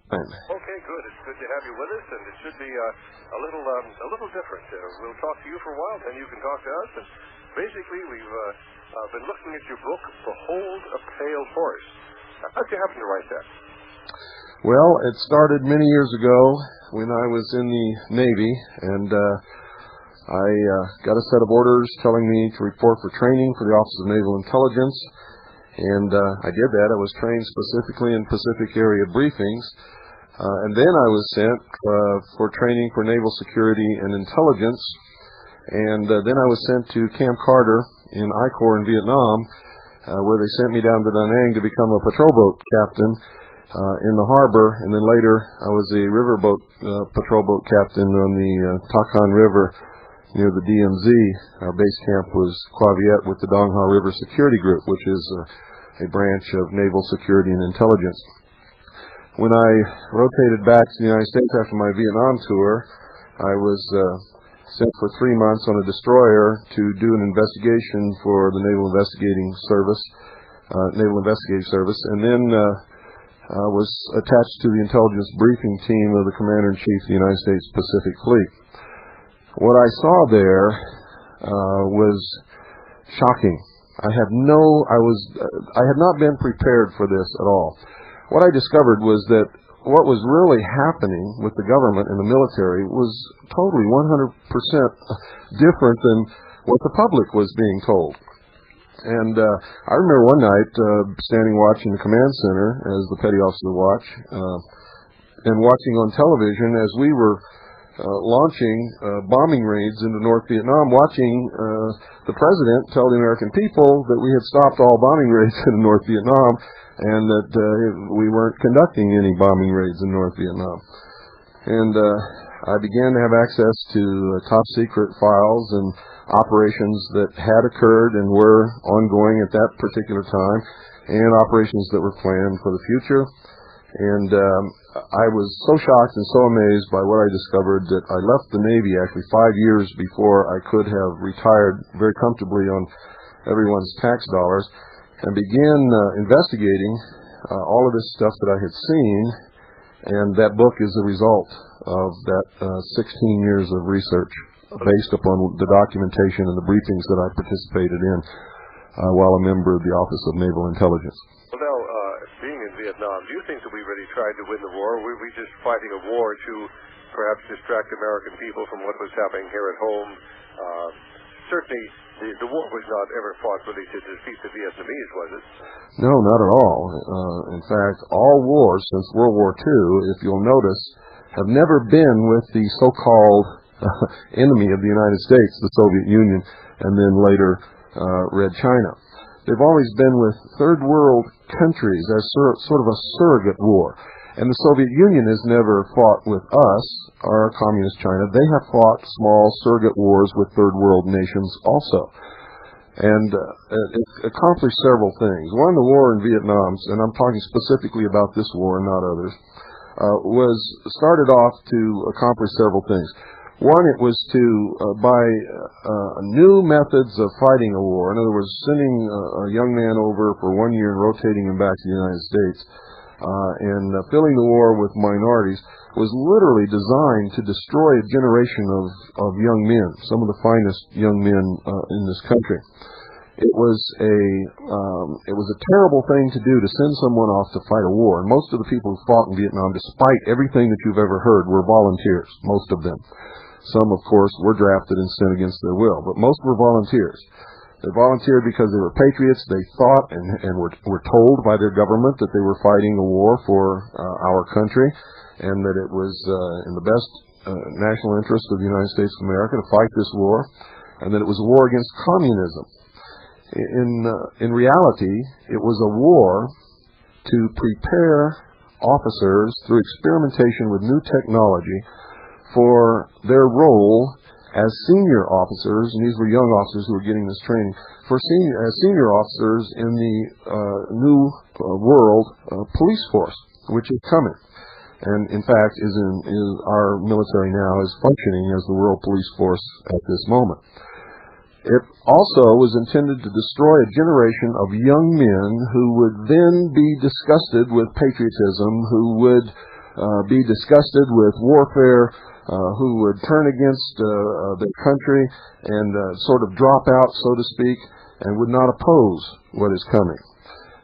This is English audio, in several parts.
Okay, good. It's good to have you with us, and it should be a little different. We'll talk to you for a while, then you can talk to us. And basically, we've been looking at your book, Behold a Pale Horse. How'd you happen to write that? Well, it started many years ago when I was in the Navy, and I got a set of orders telling me to report for training for the Office of Naval Intelligence, and I did that. I was trained specifically in Pacific area briefings, and then I was sent for training for naval security and intelligence, and then I was sent to Camp Carter in I Corps in Vietnam, where they sent me down to Da Nang to become a patrol boat captain in the harbor, and then later I was a riverboat patrol boat captain on the Takan River near the DMZ. Our base camp was Qua Viet with the Dong Ha River Security Group, which is a branch of naval security and intelligence. When I rotated back to the United States after my Vietnam tour, I was sent for 3 months on a destroyer to do an investigation for the Naval Investigative Service, and then was attached to the intelligence briefing team of the Commander-in-Chief of the United States Pacific Fleet. What I saw there was shocking. I had not been prepared for this at all. What I discovered was that what was really happening with the government and the military was totally 100% different than what the public was being told. And I remember one night standing watch in the command center as the petty officer watch, and watching on television as we were launching bombing raids into North Vietnam, watching the president tell the American people that we had stopped all bombing raids in North Vietnam, and that we weren't conducting any bombing raids in North Vietnam. And I began to have access to top secret files and operations that had occurred and were ongoing at that particular time, and operations that were planned for the future. And I was so shocked and so amazed by what I discovered that I left the Navy actually 5 years before I could have retired very comfortably on everyone's tax dollars, and began investigating all of this stuff that I had seen. And that book is a result of that 16 years of research based upon the documentation and the briefings that I participated in while a member of the Office of Naval Intelligence. Well, now, being in Vietnam, do you think that we really tried to win the war? Were we just fighting a war to perhaps distract American people from what was happening here at home? Certainly, the war was not ever fought really to defeat the Vietnamese, was it? No, not at all. In fact, all wars since World War II, if you'll notice, have never been with the so-called enemy of the United States, the Soviet Union, and then later Red China. They've always been with third world countries as sort of a surrogate war. And the Soviet Union has never fought with us, or communist China. They have fought small surrogate wars with third world nations also. And it accomplished several things. One, the war in Vietnam, and I'm talking specifically about this war and not others, was started off to accomplish several things. One, it was to, by new methods of fighting a war. In other words, sending a young man over for 1 year and rotating him back to the United States, and filling the war with minorities, was literally designed to destroy a generation of young men, some of the finest young men in this country. It was a terrible thing to do, to send someone off to fight a war. And most of the people who fought in Vietnam, despite everything that you've ever heard, were volunteers, most of them. Some, of course, were drafted and sent against their will, but most were volunteers. They volunteered because they were patriots. They thought and were told by their government that they were fighting a war for our country, and that it was in the best national interest of the United States of America to fight this war, and that it was a war against communism. In reality, it was a war to prepare officers through experimentation with new technology for their role as senior officers, and these were young officers who were getting this training, as senior officers in the new world police force, which is coming. And in fact, our military now is functioning as the world police force at this moment. It also was intended to destroy a generation of young men who would then be disgusted with patriotism, who would be disgusted with warfare, who would turn against their country and sort of drop out, so to speak, and would not oppose what is coming.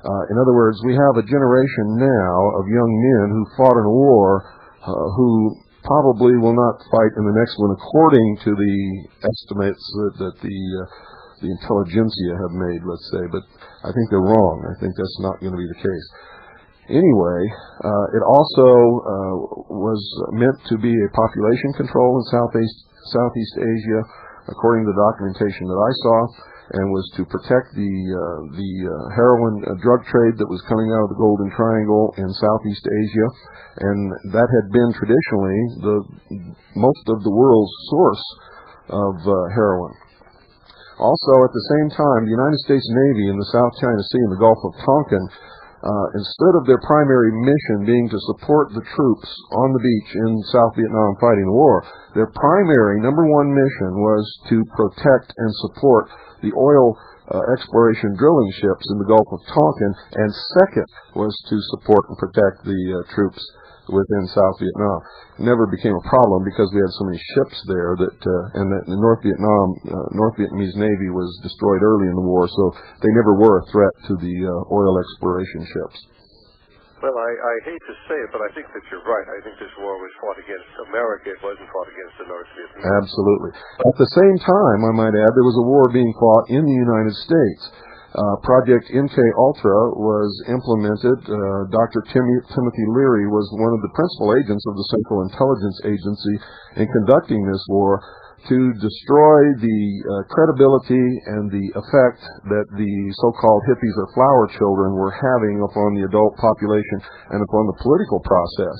In other words, we have a generation now of young men who fought in a war who probably will not fight in the next one, according to the estimates that the intelligentsia have made, let's say. But I think they're wrong. I think that's not going to be the case. Anyway, it also was meant to be a population control in Southeast Asia, according to the documentation that I saw, and was to protect the heroin drug trade that was coming out of the Golden Triangle in Southeast Asia, and that had been traditionally most of the world's source of heroin. Also, at the same time, the United States Navy in the South China Sea and the Gulf of Tonkin, instead of their primary mission being to support the troops on the beach in South Vietnam fighting the war, their primary #1 mission was to protect and support the oil exploration drilling ships in the Gulf of Tonkin, and second was to support and protect the troops within South Vietnam. It never became a problem because we had so many ships there and that the North Vietnamese Navy was destroyed early in the war, so they never were a threat to the oil exploration ships. Well, I hate to say it, but I think that you're right. I think this war was fought against America. It wasn't fought against the North Vietnamese. Absolutely. At the same time, I might add, there was a war being fought in the United States. Project MK Ultra was implemented. Dr. Timothy Leary was one of the principal agents of the Central Intelligence Agency in conducting this war to destroy the credibility and the effect that the so-called hippies or flower children were having upon the adult population and upon the political process.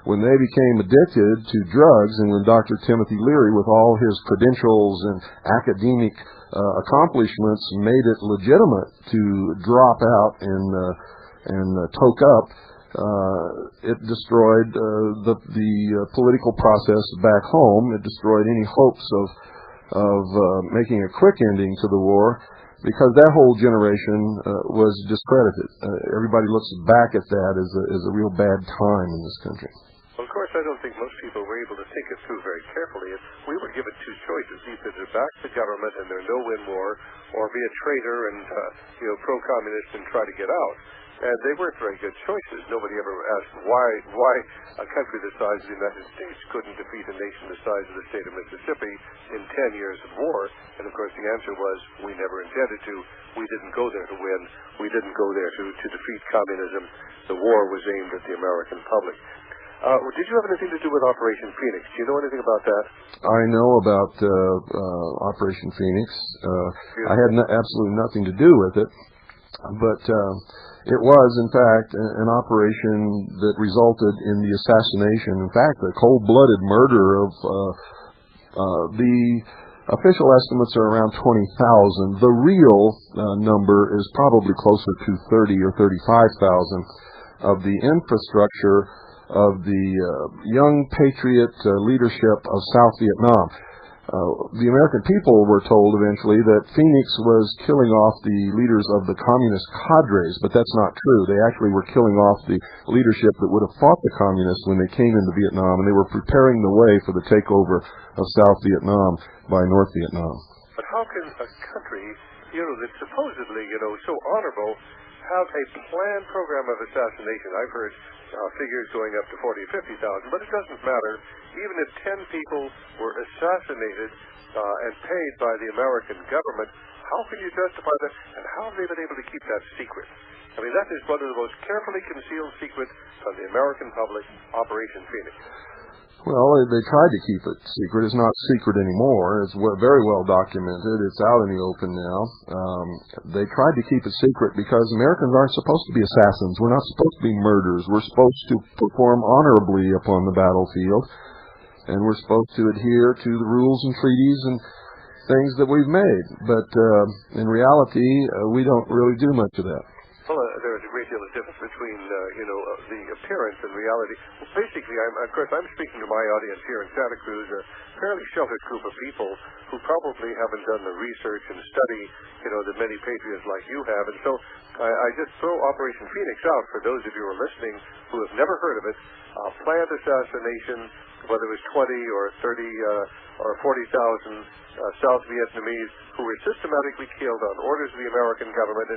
When they became addicted to drugs, and when Dr. Timothy Leary, with all his credentials and academic accomplishments, made it legitimate to drop out and toke up, it destroyed the political process back home. It destroyed any hopes of making a quick ending to the war, because that whole generation was discredited. Everybody looks back at that as a real bad time in this country. Well, of course, I don't think most people were able to think it through very carefully. We were given two choices: either to back the government and their no-win war, or be a traitor and pro-communist and try to get out. And they weren't very good choices. Nobody ever asked why a country the size of the United States couldn't defeat a nation the size of the state of Mississippi in 10 years of war. And of course the answer was, we never intended to. We didn't go there to win. We didn't go there to defeat communism. The war was aimed at the American public. Did you have anything to do with Operation Phoenix? Do you know anything about that? I know about Operation Phoenix. I had absolutely nothing to do with it, but it was, in fact, an operation that resulted in the assassination, in fact, the cold-blooded murder of the official estimates are around 20,000. The real number is probably closer to 30 or 35,000 of the infrastructure of the young patriot leadership of South Vietnam. The American people were told eventually that Phoenix was killing off the leaders of the communist cadres, but that's not true. They actually were killing off the leadership that would have fought the communists when they came into Vietnam, and they were preparing the way for the takeover of South Vietnam by North Vietnam. But how can a country, that's supposedly, so honorable, have a planned program of assassination? I've heard figures going up to 40 or 50,000, but it doesn't matter. Even if 10 people were assassinated and paid by the American government, how can you justify that? And how have they been able to keep that secret? I mean, that is one of the most carefully concealed secrets from the American public, Operation Phoenix. Well, they tried to keep it secret. It's not secret anymore. It's very well documented. It's out in the open now. They tried to keep it secret because Americans aren't supposed to be assassins. We're not supposed to be murderers. We're supposed to perform honorably upon the battlefield, and we're supposed to adhere to the rules and treaties and things that we've made. But in reality, we don't really do much of that. Well, there's a great deal of difference between, the appearance and reality. Well, basically, I'm speaking to my audience here in Santa Cruz, a fairly sheltered group of people who probably haven't done the research and study, that many patriots like you have. And so I just throw Operation Phoenix out for those of you who are listening who have never heard of it. Planned assassination, whether it was 20 or 30 or 40,000 South Vietnamese who were systematically killed on orders of the American government.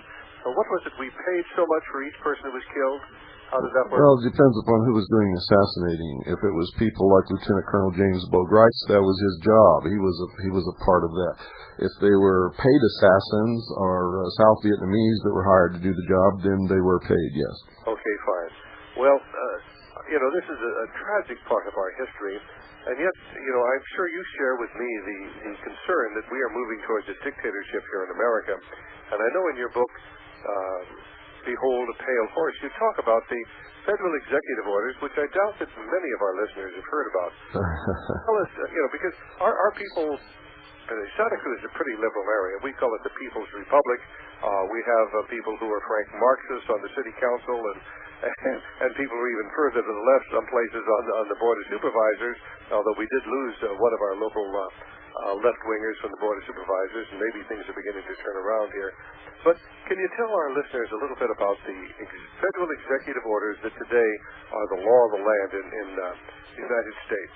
And what was it? We paid so much for each person who was killed? How did that work? Well, it depends upon who was doing the assassinating. If it was people like Lieutenant Colonel James Bogreitz, that was his job. He was a part of that. If they were paid assassins or South Vietnamese that were hired to do the job, then they were paid, yes. Okay, fine. Well, this is a tragic part of our history, and yet, I'm sure you share with me the concern that we are moving towards a dictatorship here in America. And I know in your book, Behold a Pale Horse, you talk about the federal executive orders, which I doubt that many of our listeners have heard about. Tell us, because our people, Santa Cruz is a pretty liberal area. We call it the People's Republic. We have people who are frank Marxists on the city council, and people who are even further to the left, some places on the Board of Supervisors, although we did lose one of our local left-wingers from the Board of Supervisors, and maybe things are beginning to turn around here. But can you tell our listeners a little bit about the federal executive orders that today are the law of the land in the United States?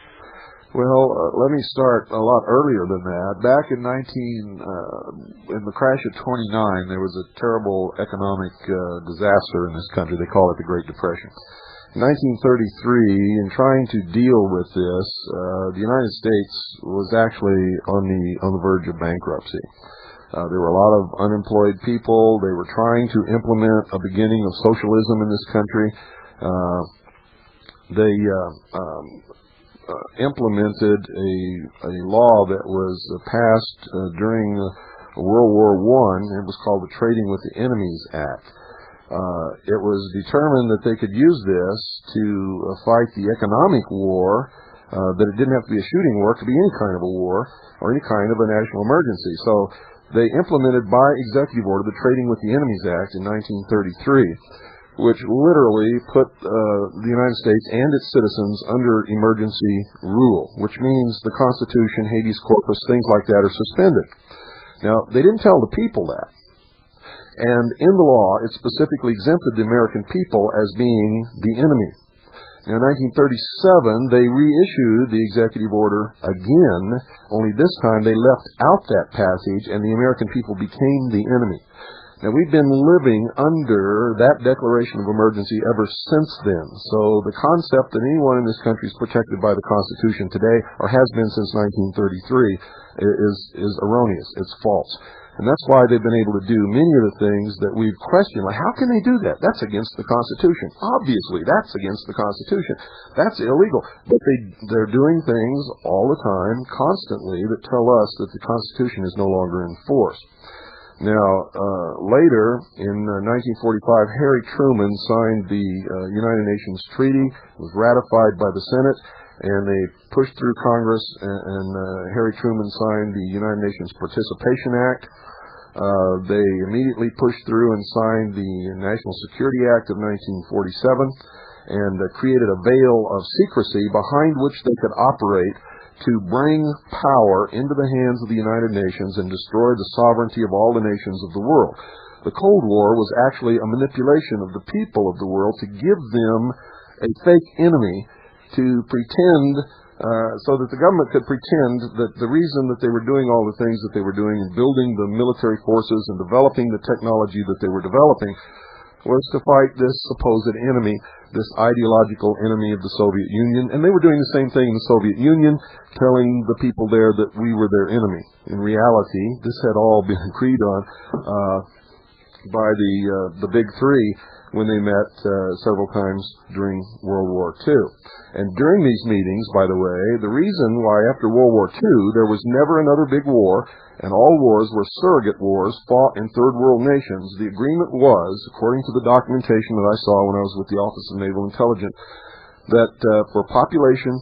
Well, let me start a lot earlier than that. Back in in the crash of '29, there was a terrible economic disaster in this country. They call it the Great Depression. In 1933, in trying to deal with this, the United States was actually on the verge of bankruptcy. There were a lot of unemployed people. They were trying to implement a beginning of socialism in this country. They implemented a law that was passed during World War I. It was called the Trading with the Enemies Act. It was determined that they could use this to fight the economic war, that it didn't have to be a shooting war. It could be any kind of a war or any kind of a national emergency. So they implemented by executive order the Trading with the Enemies Act in 1933, which literally put the United States and its citizens under emergency rule, which means the Constitution, habeas corpus, things like that are suspended. Now, they didn't tell the people that. And in the law, it specifically exempted the American people as being the enemy. Now, in 1937, they reissued the executive order again, only this time they left out that passage and the American people became the enemy. Now, we've been living under that declaration of emergency ever since then. So the concept that anyone in this country is protected by the Constitution today, or has been since 1933, is erroneous. It's false. And that's why they've been able to do many of the things that we've questioned. Like, how can they do that? That's against the Constitution. Obviously, that's against the Constitution. That's illegal. But they're doing things all the time, constantly, that tell us that the Constitution is no longer in force. Now, later, in 1945, Harry Truman signed the United Nations Treaty. It was ratified by the Senate, and they pushed through Congress, and Harry Truman signed the United Nations Participation Act. They immediately pushed through and signed the National Security Act of 1947, and created a veil of secrecy behind which they could operate to bring power into the hands of the United Nations and destroy the sovereignty of all the nations of the world. The Cold War was actually a manipulation of the people of the world to give them a fake enemy to pretend, so that the government could pretend that the reason that they were doing all the things that they were doing and building the military forces and developing the technology that they were developing was to fight this supposed enemy, this ideological enemy of the Soviet Union. And they were doing the same thing in the Soviet Union, telling the people there that we were their enemy. In reality, this had all been agreed on by the Big Three when they met several times during World War II. And during these meetings, by the way, the reason why after World War II there was never another big war, and all wars were surrogate wars fought in third world nations, the agreement was, according to the documentation that I saw when I was with the Office of Naval Intelligence, that for population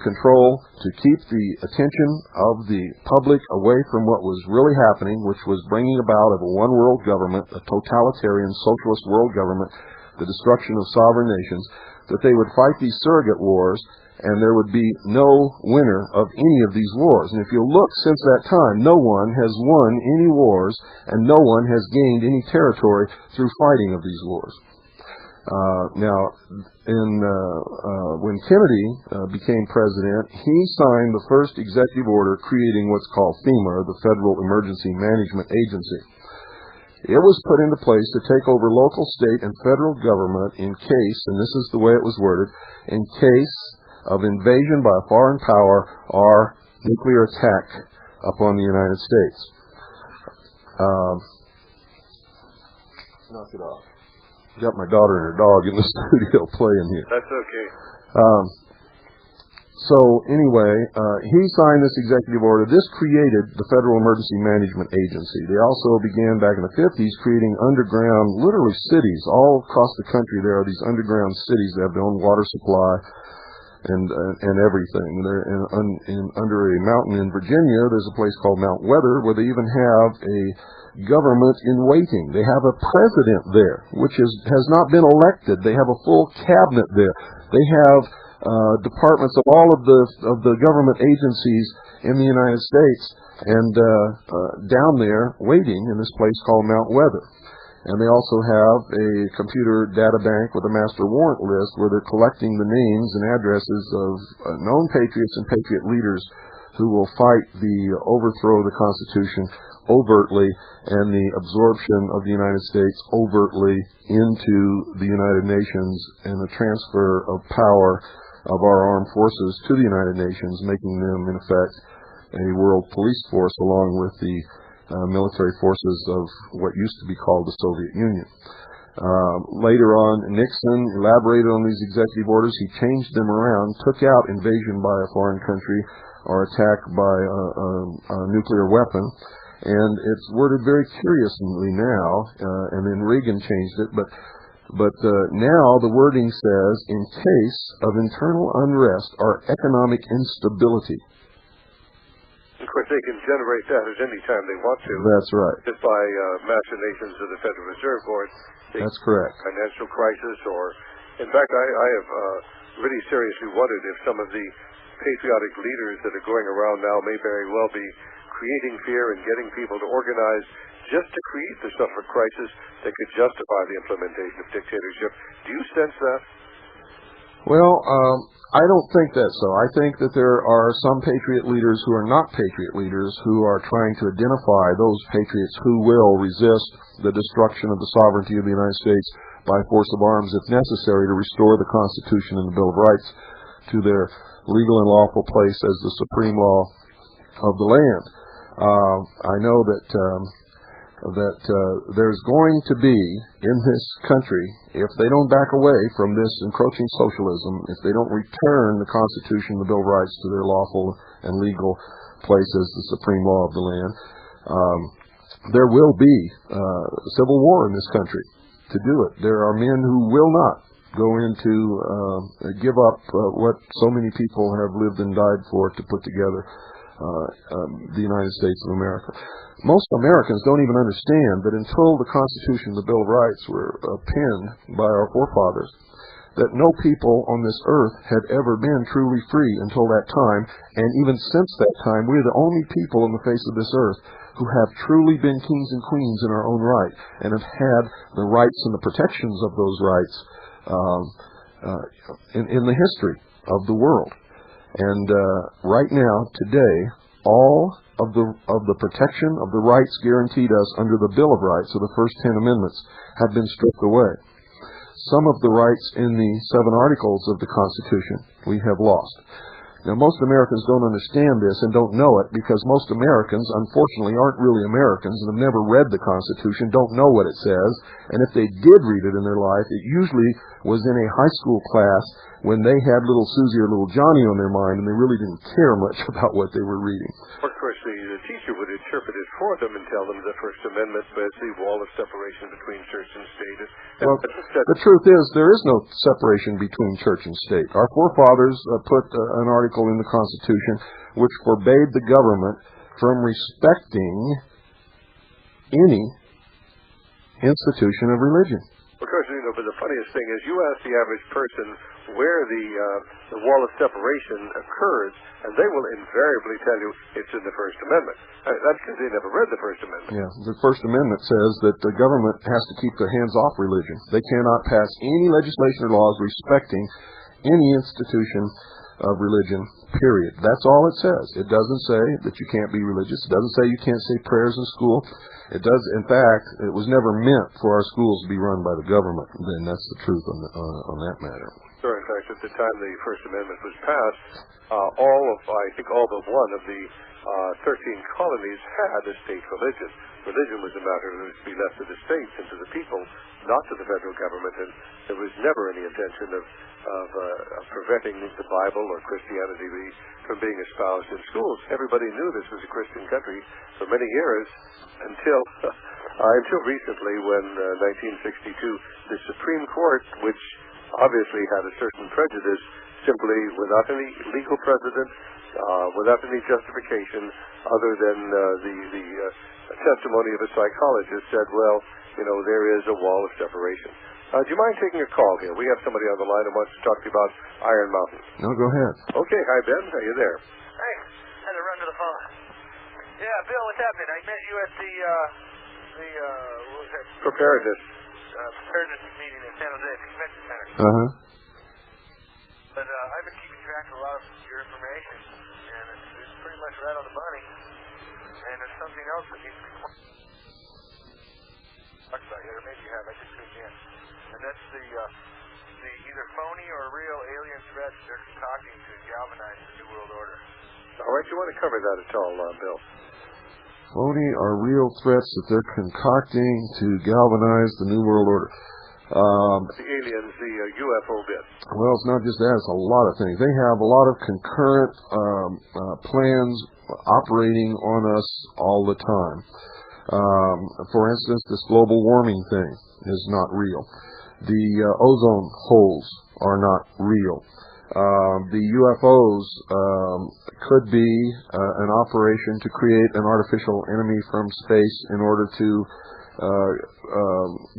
control, to keep the attention of the public away from what was really happening, which was bringing about of a one world government, a totalitarian socialist world government, the destruction of sovereign nations, that they would fight these surrogate wars, and there would be no winner of any of these wars. And if you look since that time, no one has won any wars, and no one has gained any territory through fighting of these wars. When Kennedy became president, he signed the first executive order creating what's called FEMA, the Federal Emergency Management Agency. It was put into place to take over local, state, and federal government in case, and this is the way it was worded, in case of invasion by a foreign power or nuclear attack upon the United States. Knock it off. Got my daughter and her dog in the studio playing here. That's okay. So anyway, he signed this executive order. This created the Federal Emergency Management Agency. They also began back in the 50s creating underground, literally cities all across the country. There are these underground cities that have their own water supply and everything. They're under a mountain in Virginia. There's a place called Mount Weather where they even have a government in waiting. They have a president there, which has not been elected. They have a full cabinet there. They have departments of all of the government agencies in the United States, and down there waiting in this place called Mount Weather. And they also have a computer data bank with a master warrant list where they're collecting the names and addresses of known patriots and patriot leaders who will fight the overthrow of the Constitution overtly and the absorption of the United States overtly into the United Nations and the transfer of power of our armed forces to the United Nations, making them, in effect, a world police force along with the military forces of what used to be called the Soviet Union. Later on, Nixon elaborated on these executive orders. He changed them around, took out invasion by a foreign country or attack by a nuclear weapon. And it's worded very curiously now, and then Reagan changed it, but now the wording says, in case of internal unrest or economic instability. Of course, they can generate that at any time they want to. That's right. Just by machinations of the Federal Reserve Board. That's correct. Financial crisis, or, in fact, I have really seriously wondered if some of the patriotic leaders that are going around now may very well be creating fear and getting people to organize just to create the suffered crisis that could justify the implementation of dictatorship. Do you sense that? Well, I don't think that so. I think that there are some patriot leaders who are not patriot leaders who are trying to identify those patriots who will resist the destruction of the sovereignty of the United States by force of arms if necessary to restore the Constitution and the Bill of Rights to their legal and lawful place as the supreme law of the land. I know that there's going to be in this country, if they don't back away from this encroaching socialism, if they don't return the Constitution, the Bill of Rights to their lawful and legal place as the supreme law of the land, there will be civil war in this country to do it. There are men who will not go into give up what so many people have lived and died for to put together the United States of America. Most Americans don't even understand that until the Constitution and the Bill of Rights were penned by our forefathers, that no people on this earth had ever been truly free until that time, and even since that time, we're the only people on the face of this earth who have truly been kings and queens in our own right, and have had the rights and the protections of those rights in the history of the world. And right now, today, all of the protection of the rights guaranteed us under the Bill of Rights, or the first 10 amendments, have been stripped away. Some of the rights in the 7 articles of the Constitution we have lost. Now, most Americans don't understand this and don't know it because most Americans, unfortunately, aren't really Americans and have never read the Constitution, don't know what it says, and if they did read it in their life, it usually was in a high school class when they had little Susie or little Johnny on their mind, and they really didn't care much about what they were reading. Of course, the teacher would interpret it for them and tell them the First Amendment as the wall of separation between church and state. Well, the truth is, there is no separation between church and state. Our forefathers put an article in the Constitution which forbade the government from respecting any institution of religion. Of course, but the funniest thing is you ask the average person where the wall of separation occurs, and they will invariably tell you it's in the First Amendment. That's because they never read the First Amendment. Yeah, the First Amendment says that the government has to keep their hands off religion. They cannot pass any legislation or laws respecting any institution of religion, period. That's all it says. It doesn't say that you can't be religious. It doesn't say you can't say prayers in school. It does. In fact, it was never meant for our schools to be run by the government. And that's the truth on that matter. Sure. In fact, at the time the First Amendment was passed, I think all but one of the 13 colonies had a state religion. Religion was a matter that was to be left to the states and to the people, not to the federal government, and there was never any intention of preventing the Bible or Christianity from being espoused in schools. Everybody knew this was a Christian country for many years until recently, when 1962, the Supreme Court, which obviously had a certain prejudice, simply without any legal precedent, without any justification other than the testimony of a psychologist, said, well, there is a wall of separation. Do you mind taking a call here? We have somebody on the line who wants to talk to you about Iron Mountain. No, go ahead. Okay, hi Ben, are you there? Hey, had to run to the phone. Yeah, Bill, what's happening? I met you at the what was that? Preparedness meeting in San Jose at the Convention Center. Uh-huh. But I've been keeping track of a lot of your information, and it's pretty much right on the money. And there's something else that needs to be talked about yet, or maybe you have. I just tuned in. And that's the either phony or real alien threats they're concocting to galvanize the New World Order. All right, you want to cover that at all, Bill? Phony are real threats that they're concocting to galvanize the New World Order. The aliens, the UFO bit. Well, it's not just that. It's a lot of things. They have a lot of concurrent plans operating on us all the time. For instance, this global warming thing is not real. The ozone holes are not real. The UFOs could be an operation to create an artificial enemy from space in order to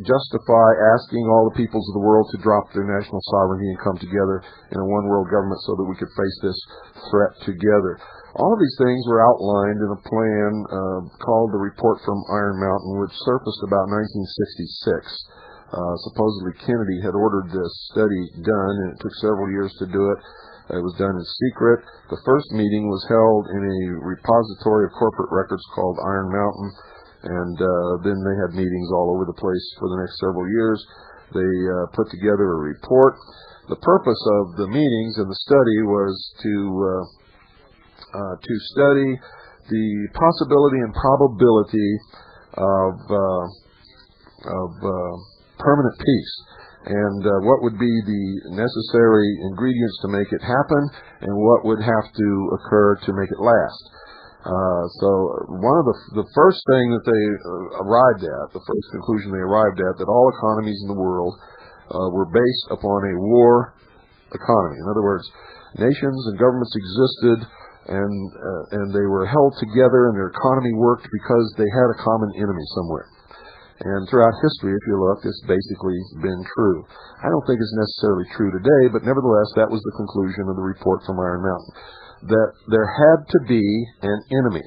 justify asking all the peoples of the world to drop their national sovereignty and come together in a one-world government so that we could face this threat together. All of these things were outlined in a plan called the Report from Iron Mountain, which surfaced about 1966. Supposedly Kennedy had ordered this study done, and it took several years to do it. It was done in secret. The first meeting was held in a repository of corporate records called Iron Mountain, and then they had meetings all over the place for the next several years. They put together a report. The purpose of the meetings and the study was to study the possibility and probability of permanent peace, and what would be the necessary ingredients to make it happen, and what would have to occur to make it last. So one of the first thing that they arrived at, the first conclusion they arrived at, that all economies in the world were based upon a war economy. In other words, nations and governments existed, and they were held together, and their economy worked because they had a common enemy somewhere. And throughout history, if you look, it's basically been true. I don't think it's necessarily true today, but nevertheless, that was the conclusion of the report from Iron Mountain, that there had to be an enemy.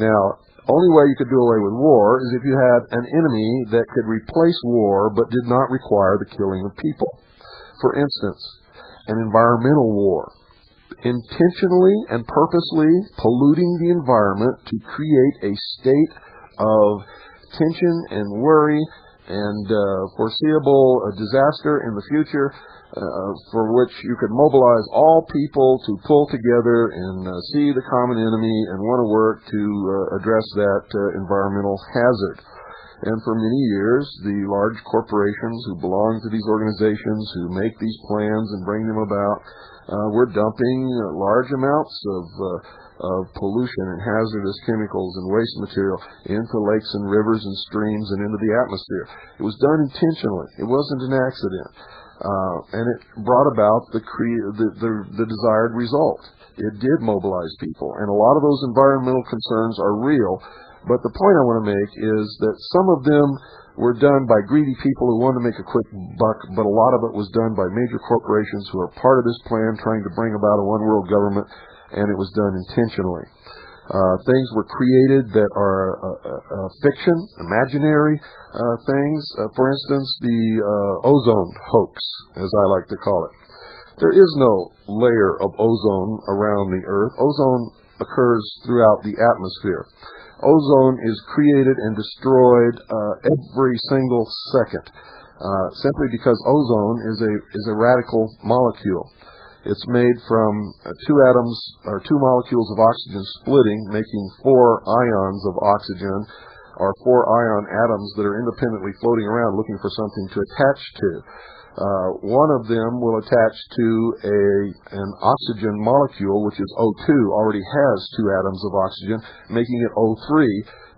Now, only way you could do away with war is if you had an enemy that could replace war but did not require the killing of people. For instance, an environmental war, intentionally and purposely polluting the environment to create a state of tension and worry and foreseeable disaster in the future, for which you could mobilize all people to pull together and see the common enemy and want to work to address that environmental hazard. And for many years, the large corporations who belong to these organizations, who make these plans and bring them about, were dumping large amounts of pollution and hazardous chemicals and waste material into lakes and rivers and streams and into the atmosphere. It was done intentionally. It wasn't an accident. And it brought about the desired result. It did mobilize people. And a lot of those environmental concerns are real. But the point I want to make is that some of them were done by greedy people who wanted to make a quick buck, but a lot of it was done by major corporations who are part of this plan trying to bring about a one-world government, and it was done intentionally. Things were created that are fiction, imaginary things. For instance, the ozone hoax, as I like to call it. There is no layer of ozone around the Earth. Ozone occurs throughout the atmosphere. Ozone is created and destroyed every single second, simply because ozone is a radical molecule. It's made from two molecules of oxygen splitting, making 4 ions of oxygen, or 4 ion atoms that are independently floating around looking for something to attach to. One of them will attach to an oxygen molecule, which is O2, already has 2 atoms of oxygen, making it O3,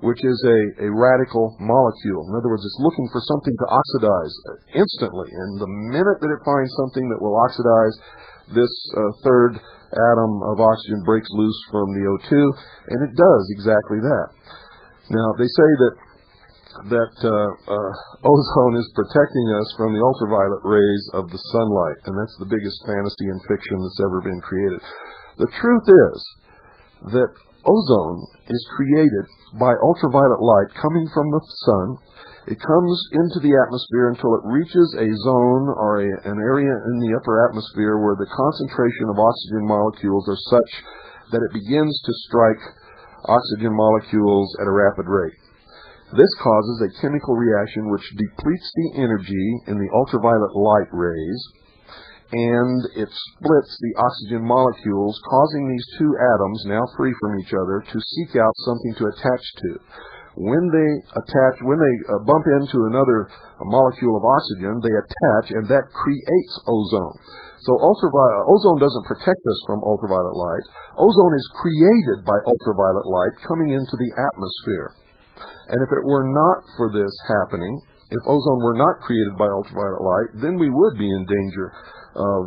which is a radical molecule. In other words, it's looking for something to oxidize instantly. And the minute that it finds something that will oxidize, this third atom of oxygen breaks loose from the O2, and it does exactly that. Now, they say that ozone is protecting us from the ultraviolet rays of the sunlight, and that's the biggest fantasy and fiction that's ever been created. The truth is that ozone is created by ultraviolet light coming from the sun. It comes into the atmosphere until it reaches a zone or an area in the upper atmosphere where the concentration of oxygen molecules are such that it begins to strike oxygen molecules at a rapid rate. This causes a chemical reaction which depletes the energy in the ultraviolet light rays, and it splits the oxygen molecules, causing these 2 atoms, now free from each other, to seek out something to attach to. When they bump into another molecule of oxygen, they attach, and that creates ozone. So ozone doesn't protect us from ultraviolet light. Ozone is created by ultraviolet light coming into the atmosphere. And if it were not for this happening, if ozone were not created by ultraviolet light, then we would be in danger of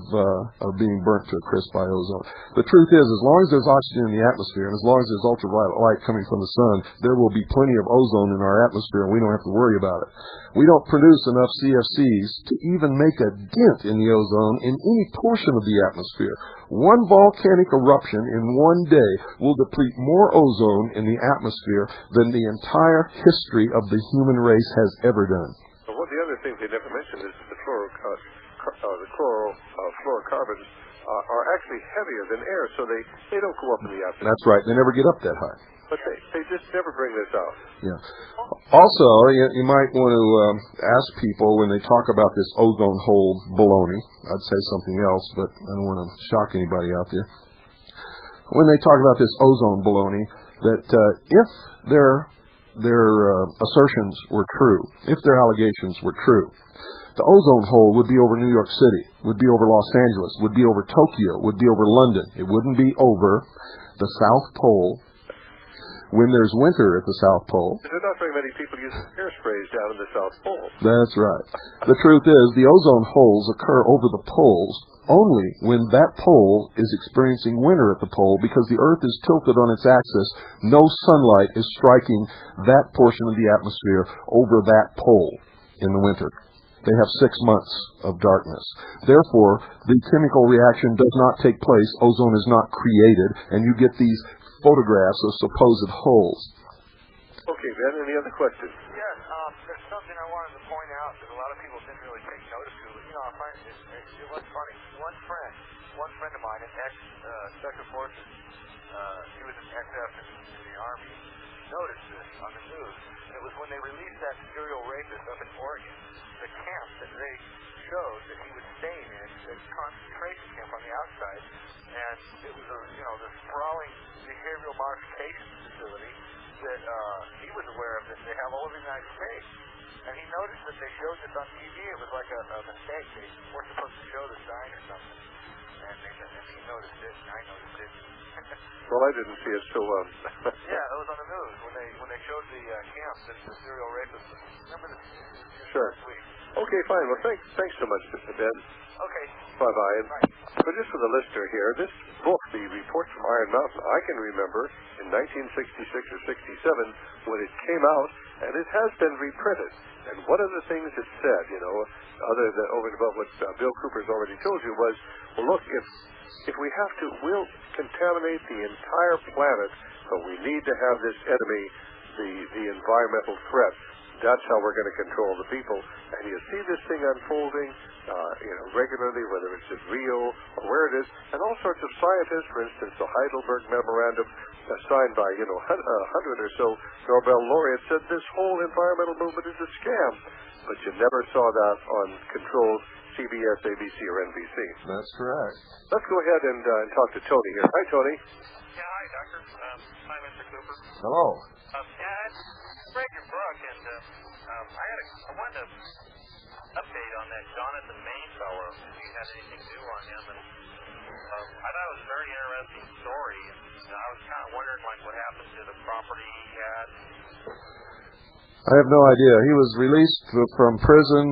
being burnt to a crisp by ozone. The truth is, as long as there's oxygen in the atmosphere, and as long as there's ultraviolet light coming from the sun, there will be plenty of ozone in our atmosphere, and we don't have to worry about it. We don't produce enough CFCs to even make a dent in the ozone in any portion of the atmosphere. One volcanic eruption in one day will deplete more ozone in the atmosphere than the entire history of the human race has ever done. Well, one of the other things they never mentioned is the chlorofluorocarbons are actually heavier than air, so they don't go up in the atmosphere. That's right. They never get up that high. But they just never bring this out. Yeah. Also, you might want to ask people when they talk about this ozone hole baloney. I'd say something else, but I don't want to shock anybody out there. When they talk about this ozone baloney, that if their assertions were true, if their allegations were true, the ozone hole would be over New York City, would be over Los Angeles, would be over Tokyo, would be over London. It wouldn't be over the South Pole when there's winter at the South Pole. There are not very many people using hairsprays down in the South Pole. That's right. The truth is, the ozone holes occur over the poles only when that pole is experiencing winter at the pole, because the Earth is tilted on its axis. No sunlight is striking that portion of the atmosphere over that pole in the winter. They have 6 months of darkness. Therefore, the chemical reaction does not take place. Ozone is not created, and you get these photographs of supposed holes. Okay, Ben, any other questions? Yes, there's something I wanted to point out that a lot of people didn't really take notice to. You know, I find it was funny. One friend of mine, an ex-Special Forces, he was an SF in the Army, noticed this on the news. And it was when they released that serial rapist up in Oregon, the camp that they showed that he was staying in, the concentration camp on the outside, and it was the sprawling behavioral modification facility, that he was aware of that they have all over the United States. And he noticed that they showed this on TV. It was like a mistake. They weren't supposed to show the sign or something. And he noticed it, and I noticed it. Well, I didn't see it, so yeah, it was on the news when they showed the camps and the serial rapists. Remember this? Sure. Last week. Okay, fine. Well, thanks so much, Mr. Ben. Okay. Bye-bye. Bye. But just for the listener here, this book, The Report from Iron Mountain, I can remember in 1966 or 67 when it came out, and it has been reprinted. And one of the things it said, you know, other than over and above what Bill Cooper's already told you, was, well, look, if we have to, we'll contaminate the entire planet, but we need to have this enemy, the environmental threat. That's how we're going to control the people. And you see this thing unfolding, regularly, whether it's in Rio or where it is, and all sorts of scientists, for instance, the Heidelberg Memorandum, signed by, 100 or so Nobel laureates, said this whole environmental movement is a scam. But you never saw that on controlled CBS, ABC, or NBC. That's correct. Let's go ahead and talk to Tony here. Hi, Tony. Yeah, hi, Doctor. Hi, Mr. Cooper. Hello. I read your book, and I wanted to update on that Jonathan Maine fellow, if you had anything new on him. And I thought it was a very interesting story, and I was kind of wondering, what happened to the property he had. I have no idea. He was released from prison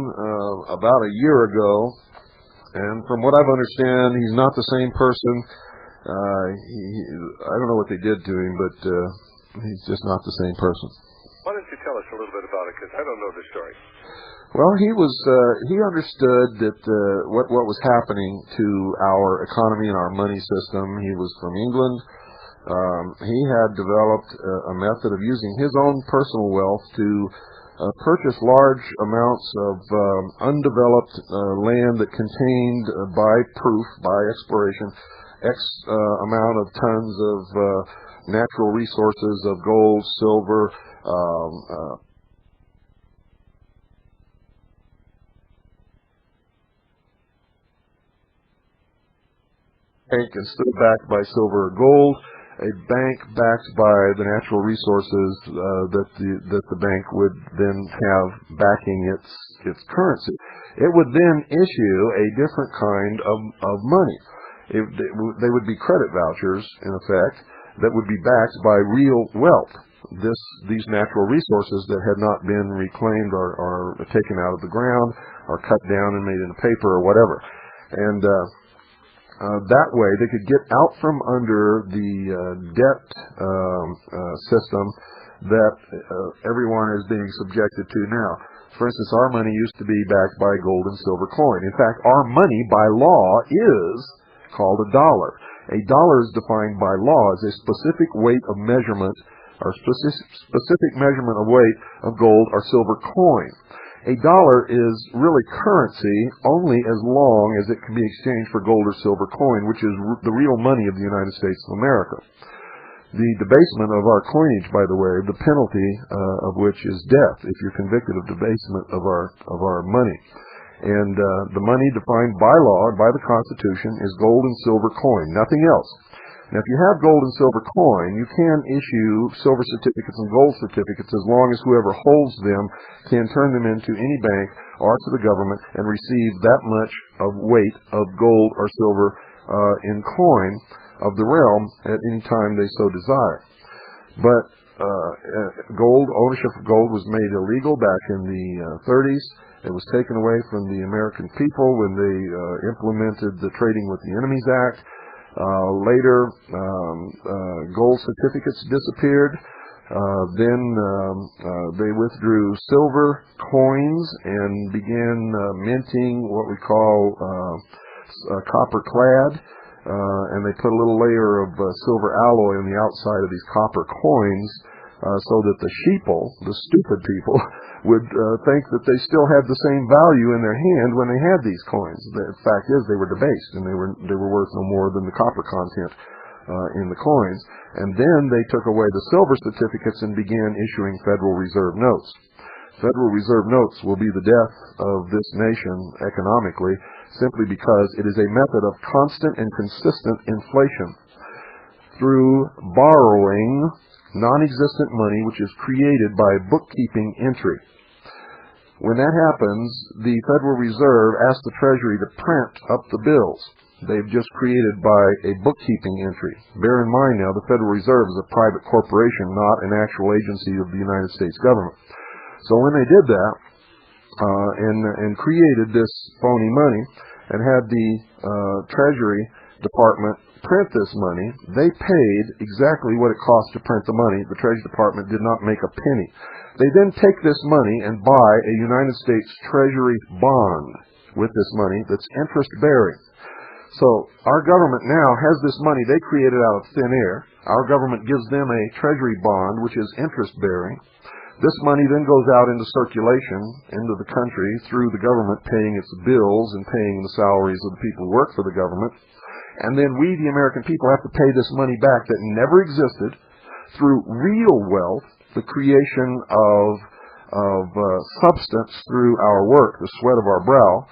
about a year ago, and from what I've understand, he's not the same person. I don't know what they did to him, but he's just not the same person. Why don't you tell us a little bit about it, because I don't know the story. Well, he understood that what was happening to our economy and our money system. He was from England. He had developed a method of using his own personal wealth to purchase large amounts of undeveloped land that contained, by exploration, X amount of tons of natural resources of gold, silver, bank and stood backed by silver or gold, a bank backed by the natural resources that the bank would then have backing its currency. It would then issue a different kind of money. They would be credit vouchers, in effect, that would be backed by real wealth. These natural resources that had not been reclaimed or taken out of the ground, or cut down and made into paper or whatever. And that way they could get out from under the debt system that everyone is being subjected to now. For instance, our money used to be backed by gold and silver coin. In fact, our money by law is called a dollar. A dollar is defined by law as a specific weight of measurement, or specific measurement of weight of gold or silver coin. A dollar is really currency only as long as it can be exchanged for gold or silver coin, which is the real money of the United States of America. The debasement of our coinage, by the way, the penalty of which is death if you're convicted of debasement of our money. And the money defined by law and by the Constitution is gold and silver coin, nothing else. Now, if you have gold and silver coin, you can issue silver certificates and gold certificates as long as whoever holds them can turn them into any bank or to the government and receive that much of weight of gold or silver in coin of the realm at any time they so desire. But ownership of gold was made illegal back in the 30s. It was taken away from the American people when they implemented the Trading with the Enemies Act. Later, gold certificates disappeared. Then they withdrew silver coins and began minting what we call copper clad. And they put a little layer of silver alloy on the outside of these copper coins so that the sheeple, the stupid people, would think that they still had the same value in their hand when they had these coins. The fact is, they were debased, and they were worth no more than the copper content in the coins. And then they took away the silver certificates and began issuing Federal Reserve notes. Federal Reserve notes will be the death of this nation economically, simply because it is a method of constant and consistent inflation. Through borrowing non-existent money which is created by a bookkeeping entry. When that happens, the Federal Reserve asks the Treasury to print up the bills they've just created by a bookkeeping entry. Bear in mind now, the Federal Reserve is a private corporation, not an actual agency of the United States government. So when they did that and created this phony money and had the Treasury Department print this money, they paid exactly what it cost to print the money. The Treasury Department did not make a penny. They then take this money and buy a United States Treasury bond with this money that's interest-bearing. So our government now has this money they created out of thin air. Our government gives them a Treasury bond, which is interest-bearing. This money then goes out into circulation into the country through the government paying its bills and paying the salaries of the people who work for the government. And then we, the American people, have to pay this money back that never existed through real wealth, the creation of substance through our work, the sweat of our brow.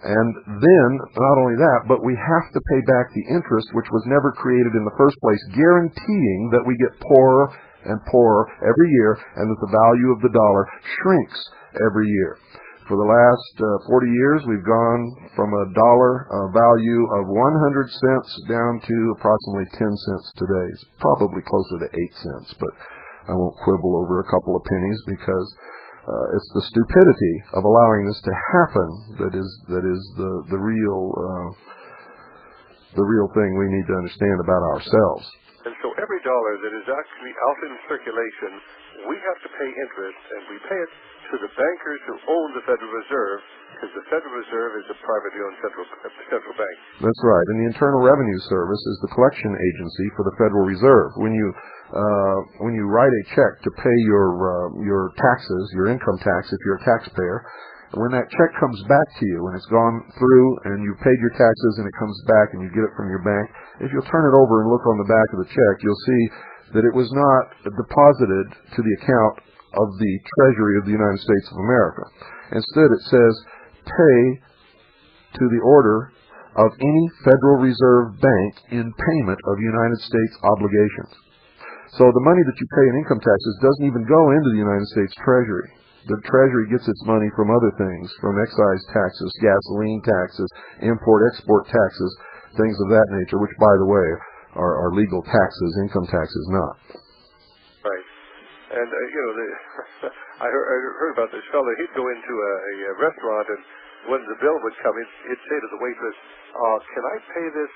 And then, not only that, but we have to pay back the interest which was never created in the first place, guaranteeing that we get poorer and poorer every year, and that the value of the dollar shrinks every year. For the last 40 years, we've gone from a dollar value of 100 cents down to approximately 10 cents today. It's probably closer to 8 cents, but I won't quibble over a couple of pennies because it's the stupidity of allowing this to happen that is the real thing we need to understand about ourselves. And so every dollar that is actually out in circulation, we have to pay interest, and we pay it to the bankers who own the Federal Reserve, because the Federal Reserve is a privately owned central bank. That's right. And the Internal Revenue Service is the collection agency for the Federal Reserve. When you write a check to pay your taxes, your income tax, if you're a taxpayer, when that check comes back to you and it's gone through and you've paid your taxes and it comes back and you get it from your bank, if you'll turn it over and look on the back of the check, you'll see that it was not deposited to the account of the Treasury of the United States of America. Instead, it says, pay to the order of any Federal Reserve Bank in payment of United States obligations. So the money that you pay in income taxes doesn't even go into the United States Treasury. The Treasury gets its money from other things, from excise taxes, gasoline taxes, import-export taxes, things of that nature, which, by the way, are legal taxes, income taxes not. Right. And, I heard about this fellow. He'd go into a restaurant, and when the bill would come, he'd say to the waitress, can I pay this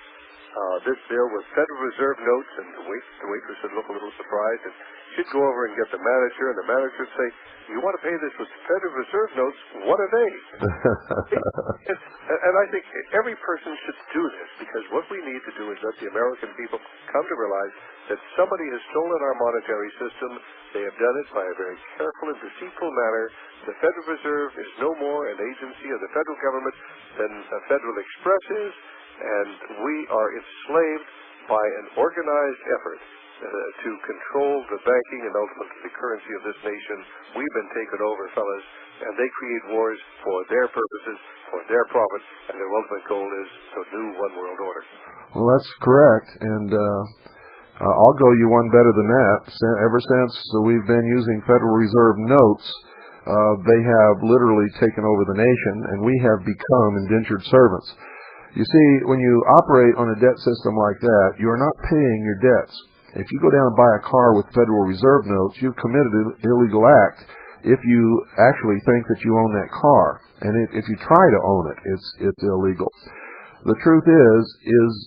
bill with Federal Reserve notes? And the waitress would look a little surprised, and she'd go over and get the manager, and the manager would say, you want to pay this with Federal Reserve notes? What are they? And I think every person should do this, because what we need to do is let the American people come to realize that somebody has stolen our monetary system. They have done it by a very careful and deceitful manner. The Federal Reserve is no more an agency of the federal government than a Federal Express is, and we are enslaved by an organized effort to control the banking and ultimately the currency of this nation. We've been taken over, fellas, and they create wars for their purposes, for their profit, and their ultimate goal is the new one world order. Well, that's correct, and I'll go you one better than that. Ever since we've been using Federal Reserve notes, they have literally taken over the nation, and we have become indentured servants. You see, when you operate on a debt system like that, you are not paying your debts. If you go down and buy a car with Federal Reserve notes, you've committed an illegal act if you actually think that you own that car. And if you try to own it, it's illegal. The truth is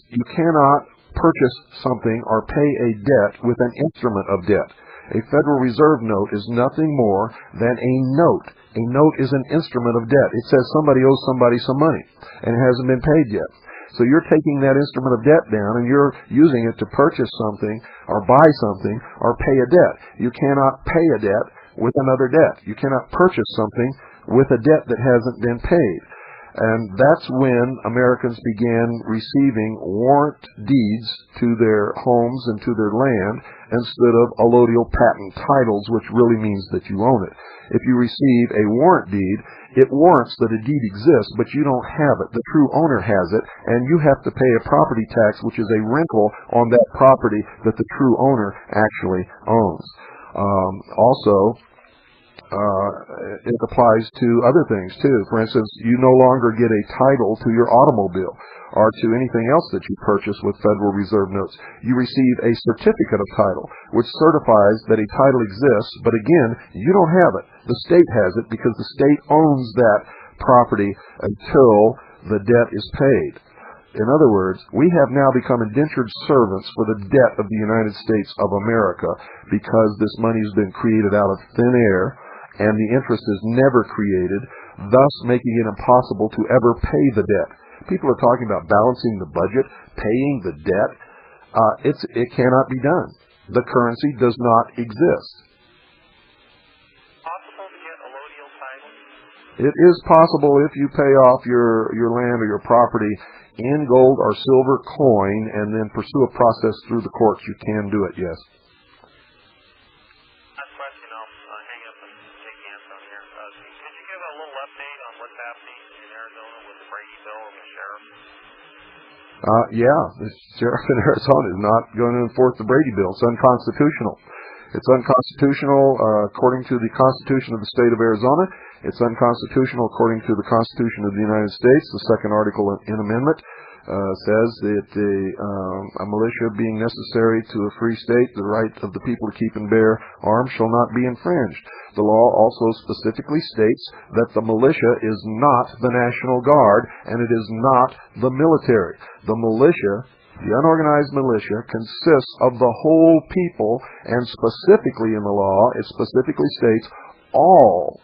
you cannot purchase something or pay a debt with an instrument of debt. A Federal Reserve note is nothing more than a note. A note is an instrument of debt. It says somebody owes somebody some money, and it hasn't been paid yet. So you're taking that instrument of debt down, and you're using it to purchase something, or buy something, or pay a debt. You cannot pay a debt with another debt. You cannot purchase something with a debt that hasn't been paid. And that's when Americans began receiving warrant deeds to their homes and to their land instead of allodial patent titles, which really means that you own it. If you receive a warrant deed, it warrants that a deed exists, but you don't have it. The true owner has it, and you have to pay a property tax, which is a rental on that property that the true owner actually owns. Also, it applies to other things too. For instance, you no longer get a title to your automobile or to anything else that you purchase with Federal Reserve notes. You receive a certificate of title, which certifies that a title exists, but again, you don't have it. The state has it because the state owns that property until the debt is paid. In other words, we have now become indentured servants for the debt of the United States of America because this money has been created out of thin air and the interest is never created, thus making it impossible to ever pay the debt. People are talking about balancing the budget, paying the debt. It cannot be done. The currency does not exist. Possible to get allodial title? It is possible if you pay off your land or your property in gold or silver coin and then pursue a process through the courts. You can do it, yes. Last question, I'll hang up and take the answer on here. Could you give a little update on what's happening in Arizona with the Brady bill and the sheriff? Yeah, the sheriff in Arizona is not going to enforce the Brady bill. It's unconstitutional. It's unconstitutional according to the Constitution of the state of Arizona. It's unconstitutional according to the Constitution of the United States. The second article in amendment says that a militia being necessary to a free state, the right of the people to keep and bear arms shall not be infringed. The law also specifically states that the militia is not the National Guard and it is not the military. The militia, the unorganized militia, consists of the whole people, and specifically in the law, it specifically states all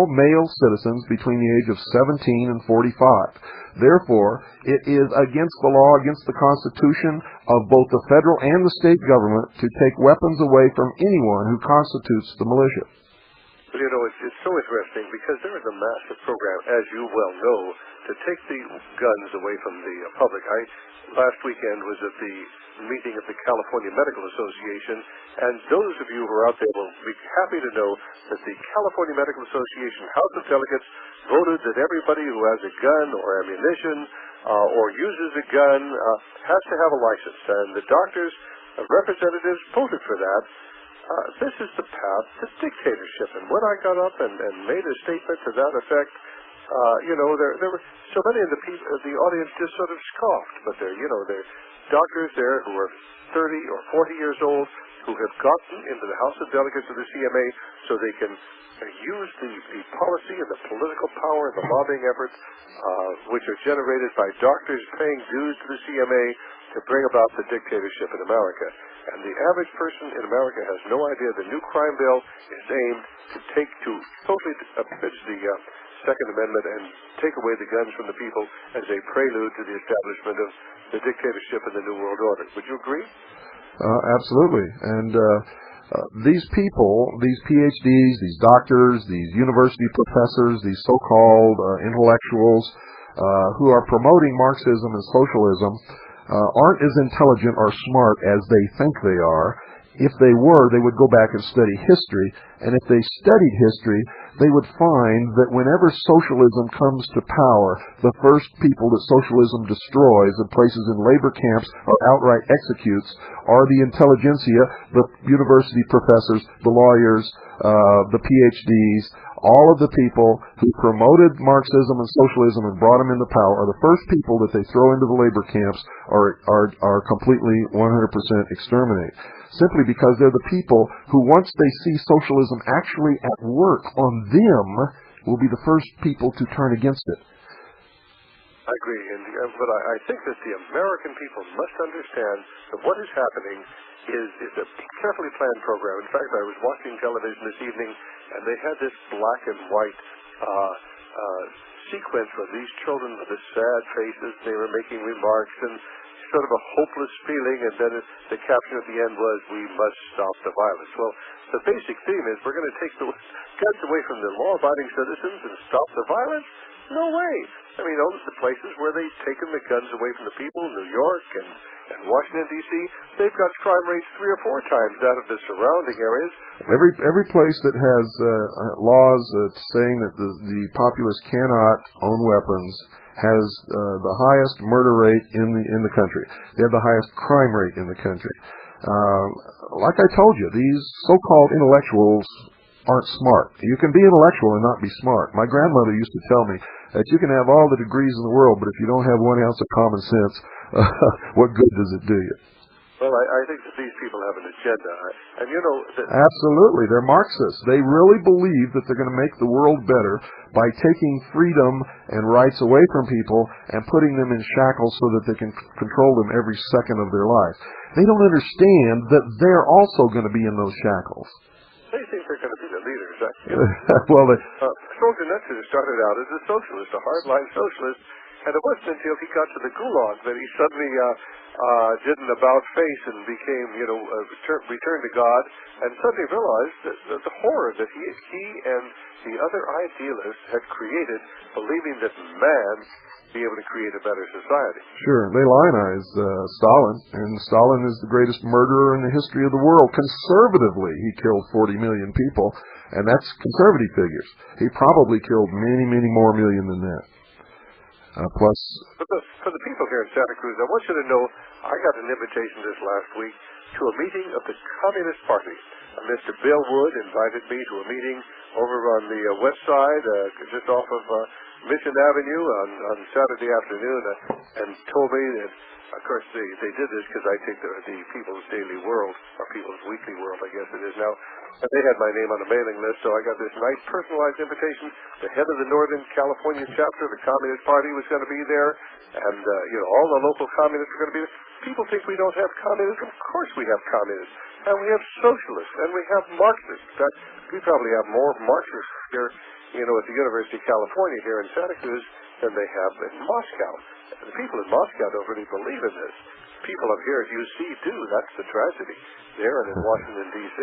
male citizens between the age of 17 and 45. Therefore, it is against the law, against the Constitution of both the federal and the state government to take weapons away from anyone who constitutes the militia. But you know, it's so interesting because there is a massive program, as you well know, to take the guns away from the public. Last weekend was at the meeting of the California Medical Association, and those of you who are out there will be happy to know that the California Medical Association House of Delegates voted that everybody who has a gun or ammunition or uses a gun has to have a license, and the doctors of representatives voted for that. This is the path to dictatorship, and when I got up and made a statement to that effect, there were so many of the audience just sort of scoffed, but there are doctors there who are 30 or 40 years old who have gotten into the House of Delegates of the CMA so they can use the policy and the political power and the lobbying efforts which are generated by doctors paying dues to the CMA to bring about the dictatorship in America. And the average person in America has no idea the new crime bill is aimed to totally abridge the Second Amendment and take away the guns from the people as a prelude to the establishment of the dictatorship in the New World Order. Would you agree? Absolutely. And these people, these PhDs, these doctors, these university professors, these so-called intellectuals who are promoting Marxism and socialism aren't as intelligent or smart as they think they are. If they were, they would go back and study history, and if they studied history, they would find that whenever socialism comes to power, the first people that socialism destroys and places in labor camps or outright executes are the intelligentsia, the university professors, the lawyers, the PhDs. All of the people who promoted Marxism and socialism and brought them into power are the first people that they throw into the labor camps are completely 100% exterminate. Simply because they're the people who, once they see socialism actually at work on them, will be the first people to turn against it. I agree, but I think that the American people must understand that what is happening is a carefully planned program. In fact, I was watching television this evening, and they had this black and white sequence of these children with the sad faces. They were making remarks and sort of a hopeless feeling, and then the caption at the end was, "We must stop the violence." Well, the basic theme is we're going to take the guns away from the law-abiding citizens and stop the violence. No way. I mean, those are the places where they've taken the guns away from the people, New York and Washington, D.C., they've got crime rates 3 or 4 times that of the surrounding areas. Every place that has laws saying that the populace cannot own weapons has the highest murder rate in the country. They have the highest crime rate in the country. Like I told you, these so-called intellectuals aren't smart. You can be intellectual and not be smart. My grandmother used to tell me that you can have all the degrees in the world, but if you don't have 1 ounce of common sense, what good does it do you? Well, I think that these people have an agenda. And you know... Absolutely. They're Marxists. They really believe that they're going to make the world better by taking freedom and rights away from people and putting them in shackles so that they can control them every second of their life. They don't understand that they're also going to be in those shackles. They think they're going to be the leaders. Well, Solzhenitsyn started out as a socialist, a hardline socialist, and it wasn't until he got to the Gulag that he suddenly did an about-face and became, returned to God, and suddenly realized that the horror that he and the other idealists had created, believing that man be able to create a better society. Sure. They lionize Stalin, and Stalin is the greatest murderer in the history of the world. Conservatively, he killed 40 million people, and that's conservative figures. He probably killed many, many more million than that. Plus... For the people here in Santa Cruz, I want you to know I got an invitation this last week to a meeting of the Communist Party. Mr. Bill Wood invited me to a meeting over on the west side, just off of Mission Avenue on Saturday afternoon, and told me that, of course, they did this because I take the People's Daily World, or People's Weekly World, I guess it is now, and they had my name on the mailing list, so I got this nice personalized invitation. The head of the Northern California chapter of the Communist Party was going to be there, and all the local communists were going to be there. People think we don't have communism. Of course we have communists, and we have socialists, and we have Marxists. In fact, we probably have more Marxists here, at the University of California here in Santa Cruz than they have in Moscow. And the people in Moscow don't really believe in this. People up here at UC do. That's the tragedy. There and in Washington, D.C.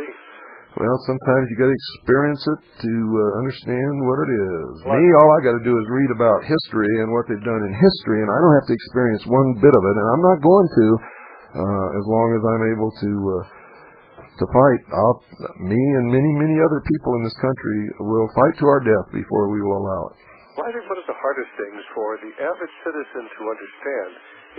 Well, sometimes you got to experience it to understand what it is. Me, all I got to do is read about history and what they've done in history, and I don't have to experience one bit of it, and I'm not going to, as long as I'm able to fight. Me and many, many other people in this country will fight to our death before we will allow it. Well, I think one of the hardest things for the average citizen to understand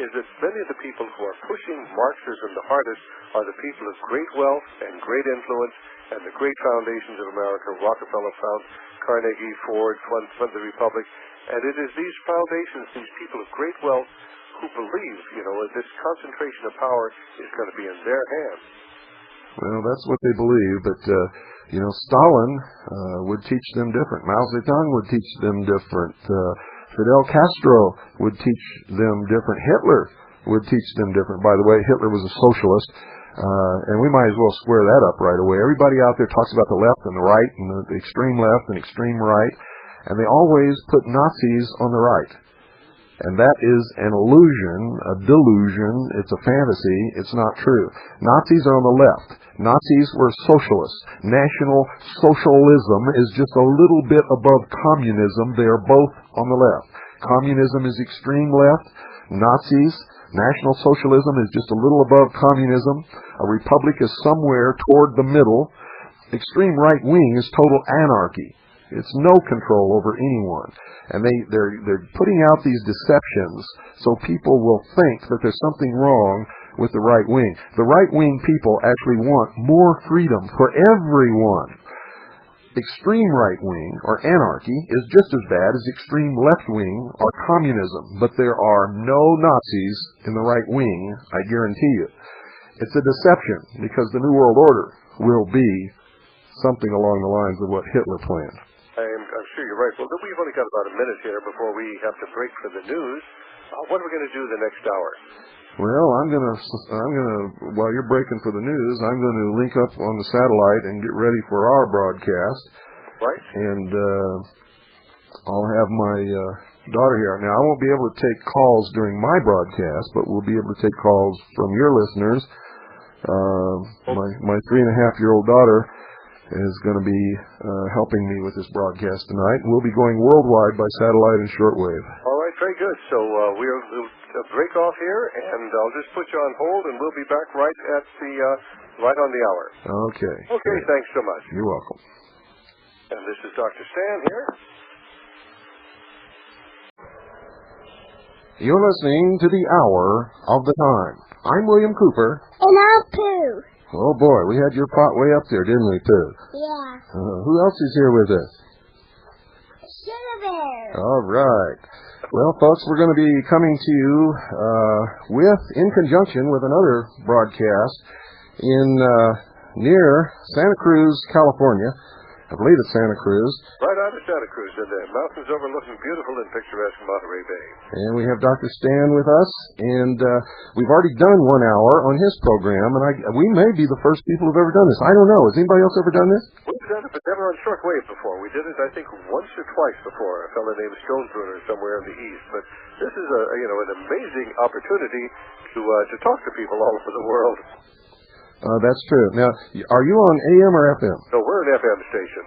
is that many of the people who are pushing Marxism the hardest are the people of great wealth and great influence and the great foundations of America. Rockefeller found Carnegie, Ford, fund the Republic. And it is these foundations, these people of great wealth, who believe, that this concentration of power is going to be in their hands. Well, that's what they believe, but, Stalin would teach them different. Mao Zedong would teach them different. Fidel Castro would teach them different. Hitler would teach them different. By the way, Hitler was a socialist, and we might as well square that up right away. Everybody out there talks about the left and the right, and the extreme left and extreme right, and they always put Nazis on the right. And that is an illusion, a delusion. It's a fantasy. It's not true. Nazis are on the left. Nazis were socialists. National socialism is just a little bit above communism. They are both on the left. Communism is extreme left. Nazis, National Socialism is just a little above communism. A republic is somewhere toward the middle. Extreme right wing is total anarchy. It's no control over anyone. And they're putting out these deceptions so people will think that there's something wrong with the right wing. The right wing people actually want more freedom for everyone. Extreme right wing or anarchy is just as bad as extreme left wing or communism. But there are no Nazis in the right wing, I guarantee you. It's a deception because the New World Order will be something along the lines of what Hitler planned. I'm sure you're right. Well, we've only got about a minute here before we have to break for the news. What are we going to do the next hour? Well, I'm gonna while you're breaking for the news, I'm going to link up on the satellite and get ready for our broadcast. Right. And I'll have my daughter here. Now, I won't be able to take calls during my broadcast, but we'll be able to take calls from your listeners. My 3.5-year-old daughter is going to be helping me with this broadcast tonight. We'll be going worldwide by satellite and shortwave. All right, very good. So we'll break off here, and I'll just put you on hold, and we'll be back right at the right on the hour. Okay. Okay, thanks so much. You're welcome. And this is Dr. Stan here. You're listening to the Hour of the Time. I'm William Cooper. And I'm Pooh. Oh, boy, we had your pot way up there, didn't we, Pooh? Yeah. Who else is here with us? Sugar Bear. All right. Well, folks, we're going to be coming to you in conjunction with another broadcast in near Santa Cruz, California. I believe it's Santa Cruz. Right out of Santa Cruz, in the mountains overlooking beautiful and picturesque Monterey Bay. And we have Dr. Stan with us, and we've already done 1 hour on his program, and we may be the first people who've ever done this. I don't know. Has anybody else ever done this? We've done it, but never on shortwave before. We did it, I think, once or twice before. A fellow named Stonebrunner somewhere in the east. But this is an amazing opportunity to talk to people all over the world. That's true. Now, are you on AM or FM? No, we're an FM station.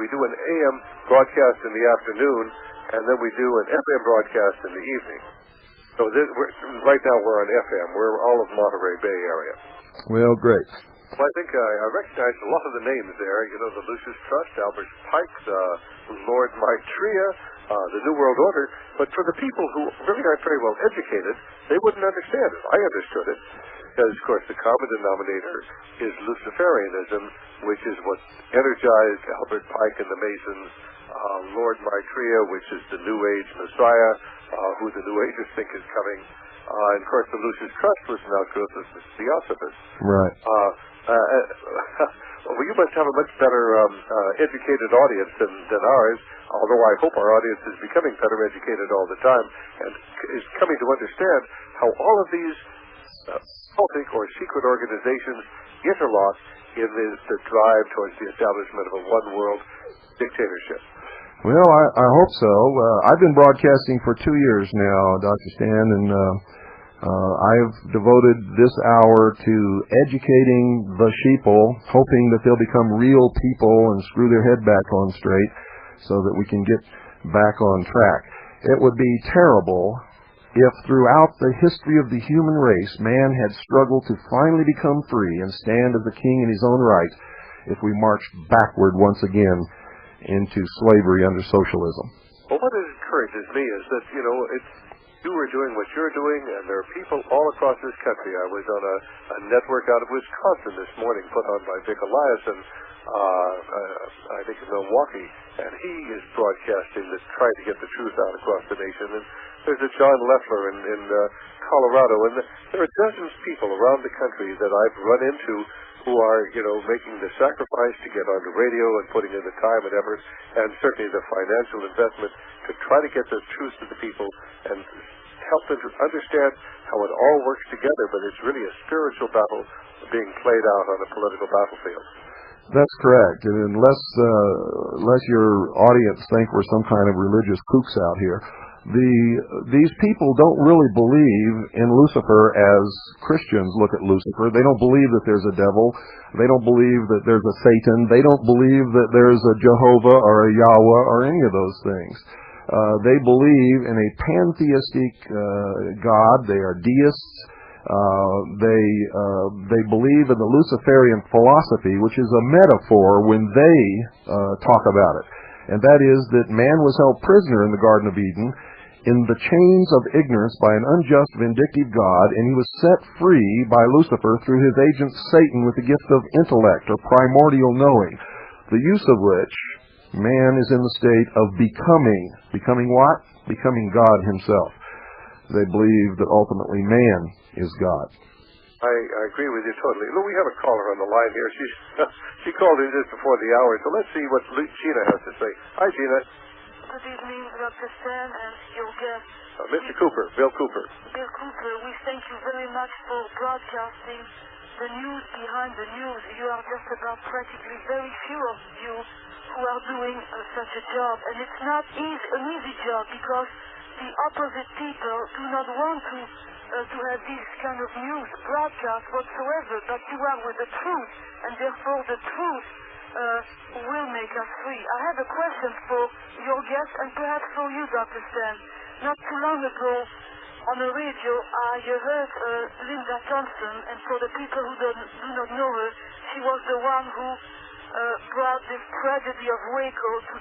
We do an AM broadcast in the afternoon, and then we do an FM broadcast in the evening. So right now we're on FM. We're all of Monterey Bay area. Well, great. Well, I think I recognize a lot of the names there. You know, the Lucis Trust, Albert Pike, Lord Maitreya, the New World Order. But for the people who really aren't very well educated, they wouldn't understand it. I understood it. Because, of course, the common denominator is Luciferianism, which is what energized Albert Pike and the Masons, Lord Maitreya, which is the New Age Messiah, who the New Agers think is coming. And, of course, the Lucis Trust was an outgrowth of the Theosophists. Right. Well, you must have a much better educated audience than ours, although I hope our audience is becoming better educated all the time and is coming to understand how all of these cultic or secret organizations interlock in the drive towards the establishment of a one-world dictatorship. Well, I hope so. I've been broadcasting for 2 years now, Dr. Stan, and I've devoted this hour to educating the sheeple, hoping that they'll become real people and screw their head back on straight so that we can get back on track. It would be terrible if throughout the history of the human race, man had struggled to finally become free and stand as a king in his own right, if we marched backward once again into slavery under socialism. Well, what encourages me is that, you are doing what you're doing, and there are people all across this country. I was on a network out of Wisconsin this morning put on by Vic Eliason, I think in Milwaukee, and he is broadcasting that's trying to get the truth out across the nation. And there's a John Leffler in Colorado, and there are dozens of people around the country that I've run into who are, making the sacrifice to get on the radio and putting in the time and effort, and certainly the financial investment to try to get the truth to the people and help them to understand how it all works together, but it's really a spiritual battle being played out on a political battlefield. That's correct. And unless your audience think we're some kind of religious kooks out here, these people don't really believe in Lucifer as Christians look at Lucifer. They don't believe that there's a devil. They don't believe that there's a Satan. They don't believe that there's a Jehovah or a Yahweh or any of those things. They believe in a pantheistic God. They are deists. They believe in the Luciferian philosophy, which is a metaphor when they talk about it. And that is that man was held prisoner in the Garden of Eden in the chains of ignorance by an unjust, vindictive God, and he was set free by Lucifer through his agent Satan with the gift of intellect or primordial knowing, the use of which man is in the state of becoming. Becoming what? Becoming God himself. They believe that ultimately man is God. I agree with you totally. Look, we have a caller on the line here. She called in just before the hour, so let's see what Gina has to say. Hi, Gina. Good evening, Dr. Stan and your guest. Mr. Cooper, Bill Cooper. Bill Cooper, we thank you very much for broadcasting the news behind the news. You are just about practically very few of you who are doing such a job, and it's not an easy job because the opposite people do not want to have this kind of news broadcast whatsoever, but you are with the truth, and therefore the truth will make us free. I have a question for your guest and perhaps for you, Dr. Stan. Not too long ago, on the radio, I heard Linda Thompson, and for the people who do not know her, she was the one who brought this tragedy of Waco to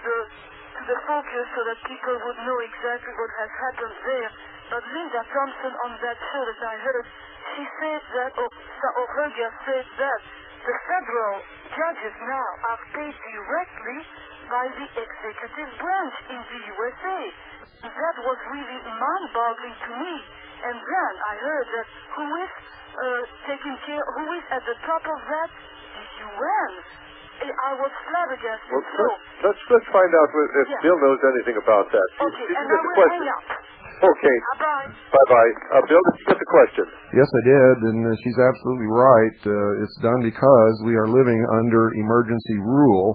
the focus so that people would know exactly what has happened there. But Linda Thompson, on that show that I heard, she said that, or her guest said that, the federal judges now are paid directly by the executive branch in the USA. That was really mind-boggling to me. And then I heard that who is at the top of that? The UN. I was flabbergasted. Well, let's find out if Bill knows anything about that. Okay, Did and you I get the will question? hang up. Okay. Bye-bye. Bye-bye. Bill, did you get the question? Yes, I did, and she's absolutely right. It's done because we are living under emergency rule,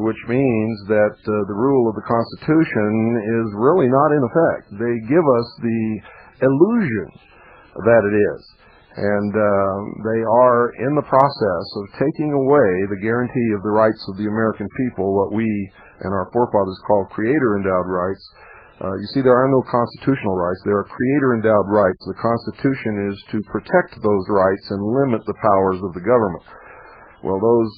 which means that the rule of the Constitution is really not in effect. They give us the illusion that it is. And they are in the process of taking away the guarantee of the rights of the American people, what we and our forefathers called creator-endowed rights. You see, there are no constitutional rights. There are creator-endowed rights. The Constitution is to protect those rights and limit the powers of the government. Well, those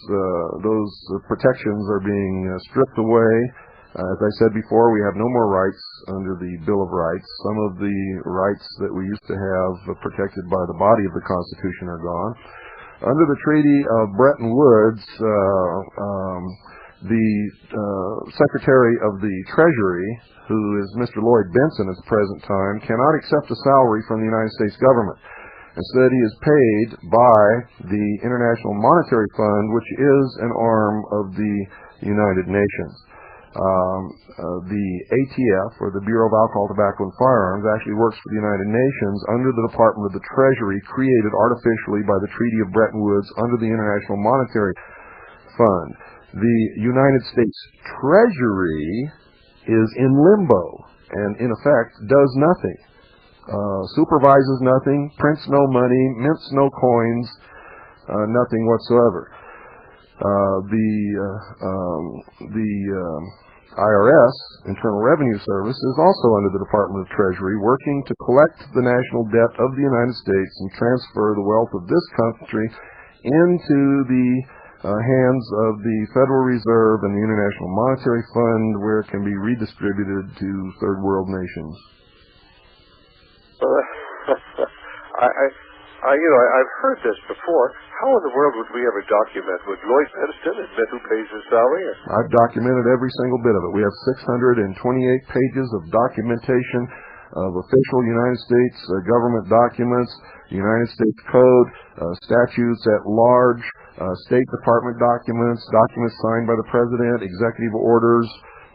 protections are being stripped away. As I said before, we have no more rights under the Bill of Rights. Some of the rights that we used to have protected by the body of the Constitution are gone. Under the Treaty of Bretton Woods, the Secretary of the Treasury, who is Mr. Lloyd Benson at the present time, cannot accept a salary from the United States government. Instead, he is paid by the International Monetary Fund, which is an arm of the United Nations. The ATF, or the Bureau of Alcohol, Tobacco, and Firearms, actually works for the United Nations under the Department of the Treasury, created artificially by the Treaty of Bretton Woods under the International Monetary Fund. The United States Treasury is in limbo and, in effect, does nothing, supervises nothing, prints no money, mints no coins, nothing whatsoever. The IRS, Internal Revenue Service, is also under the Department of Treasury, working to collect the national debt of the United States and transfer the wealth of this country into the hands of the Federal Reserve and the International Monetary Fund, where it can be redistributed to third world nations. I've heard this before. How in the world would we ever document? Would Lloyd Benson admit who pays his salary? I've documented every single bit of it. We have 628 pages of documentation of official United States government documents, United States Code, statutes at large, State Department documents, documents signed by the President, executive orders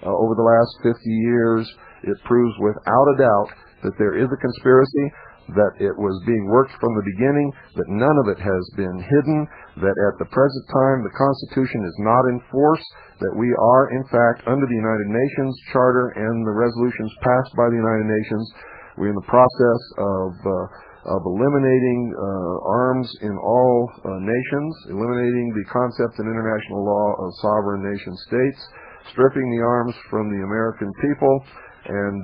over the last 50 years. It proves without a doubt that there is a conspiracy, that it was being worked from the beginning, that none of it has been hidden, that at the present time the Constitution is not in force, that we are in fact under the United Nations Charter and the resolutions passed by the United Nations. We're in the process of eliminating arms in all nations, eliminating the concept in international law of sovereign nation states, stripping the arms from the American people, and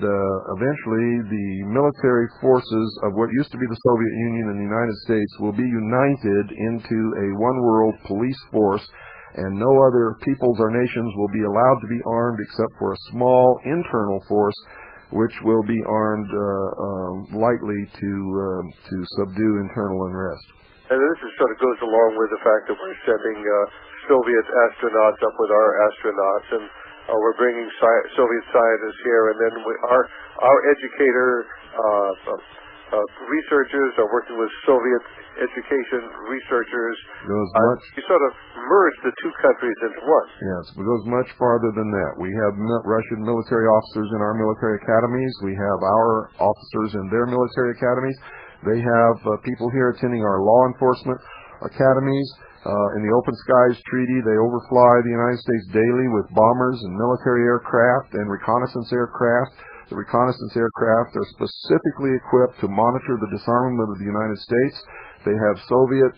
eventually the military forces of what used to be the Soviet Union and the United States will be united into a one-world police force, and no other peoples or nations will be allowed to be armed except for a small internal force which will be armed lightly to subdue internal unrest. And this sort of goes along with the fact that we're sending Soviet astronauts up with our astronauts, and we're bringing Soviet scientists here, and then our educator researchers are working with Soviet education researchers. You sort of merge the two countries into one. Yes, it goes much farther than that. We have Russian military officers in our military academies. We have our officers in their military academies. They have people here attending our law enforcement academies. In the Open Skies Treaty, they overfly the United States daily with bombers and military aircraft and reconnaissance aircraft. The reconnaissance aircraft are specifically equipped to monitor the disarmament of the United States. They have Soviet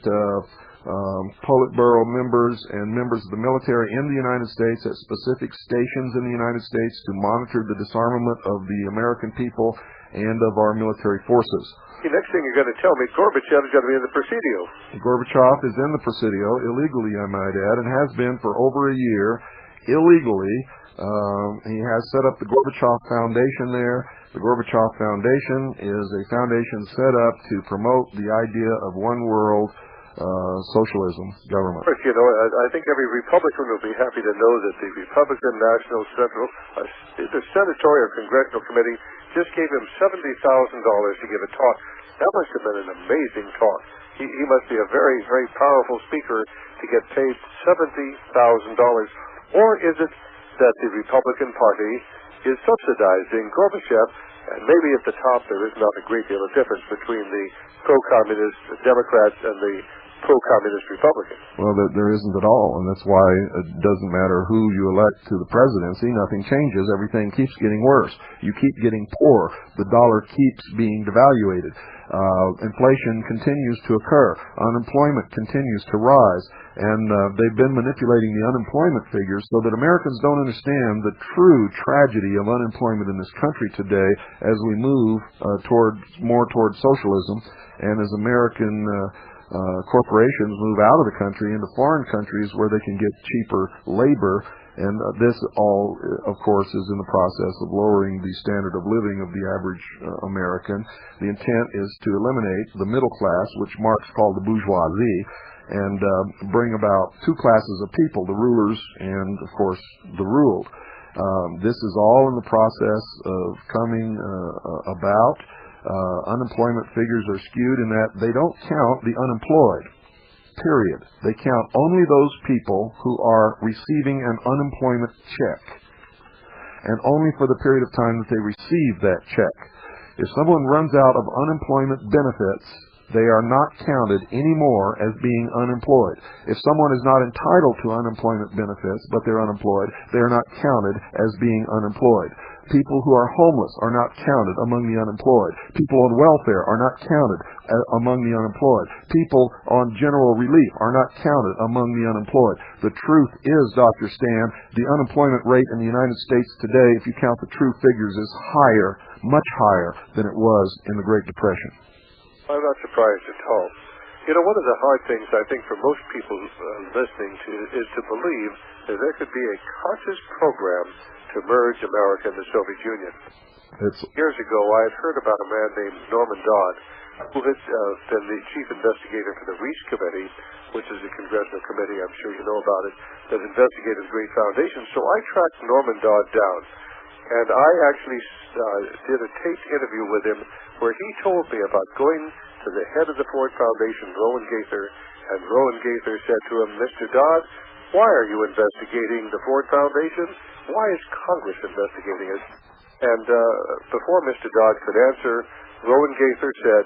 Politburo members and members of the military in the United States at specific stations in the United States to monitor the disarmament of the American people and of our military forces. The next thing you're going to tell me, Gorbachev is going to be in the Presidio. Gorbachev is in the Presidio, illegally I might add, and has been for over a year, illegally. He has set up the Gorbachev Foundation there. The Gorbachev Foundation is a foundation set up to promote the idea of one world socialism government. Of course, you know, I think every Republican will be happy to know that the Republican National Central, either Senatorial or Congressional Committee, just gave him $70,000 to give a talk. That must have been an amazing talk. He must be a very, very powerful speaker to get paid $70,000. Or is it that the Republican Party is subsidizing Gorbachev, and maybe at the top there is not a great deal of difference between the pro-communist Democrats and the pro-communist Republicans? Well, there isn't at all, and that's why it doesn't matter who you elect to the presidency. Nothing changes. Everything keeps getting worse. You keep getting poor. The dollar keeps being devaluated. Inflation continues to occur. Unemployment continues to rise. And they've been manipulating the unemployment figures so that Americans don't understand the true tragedy of unemployment in this country today as we move more towards socialism, and as American corporations move out of the country into foreign countries where they can get cheaper labor. And this all, of course, is in the process of lowering the standard of living of the average American. The intent is to eliminate the middle class, which Marx called the bourgeoisie, and bring about two classes of people, the rulers and, of course, the ruled. This is all in the process of coming about. Unemployment figures are skewed in that they don't count the unemployed, period. They count only those people who are receiving an unemployment check, and only for the period of time that they receive that check. If someone runs out of unemployment benefits, they are not counted anymore as being unemployed. If someone is not entitled to unemployment benefits, but they're unemployed, they are not counted as being unemployed. People who are homeless are not counted among the unemployed. People on welfare are not counted among the unemployed. People on general relief are not counted among the unemployed. The truth is, Dr. Stan, the unemployment rate in the United States today, if you count the true figures, is higher, much higher than it was in the Great Depression. I'm not surprised at all. You know, one of the hard things I think for most people listening to is to believe that there could be a conscious program to merge America and the Soviet Union. Years ago, I had heard about a man named Norman Dodd, who had been the chief investigator for the Reese Committee, which is a congressional committee, I'm sure you know about it, that investigated the Great Foundation. So I tracked Norman Dodd down, and I actually did a taped interview with him where he told me about going to the head of the Ford Foundation, Rowan Gaither, and Rowan Gaither said to him, Mr. Dodd, why are you investigating the Ford Foundation? Why is Congress investigating it? And before Mr. Dodd could answer, Rowan Gaither said,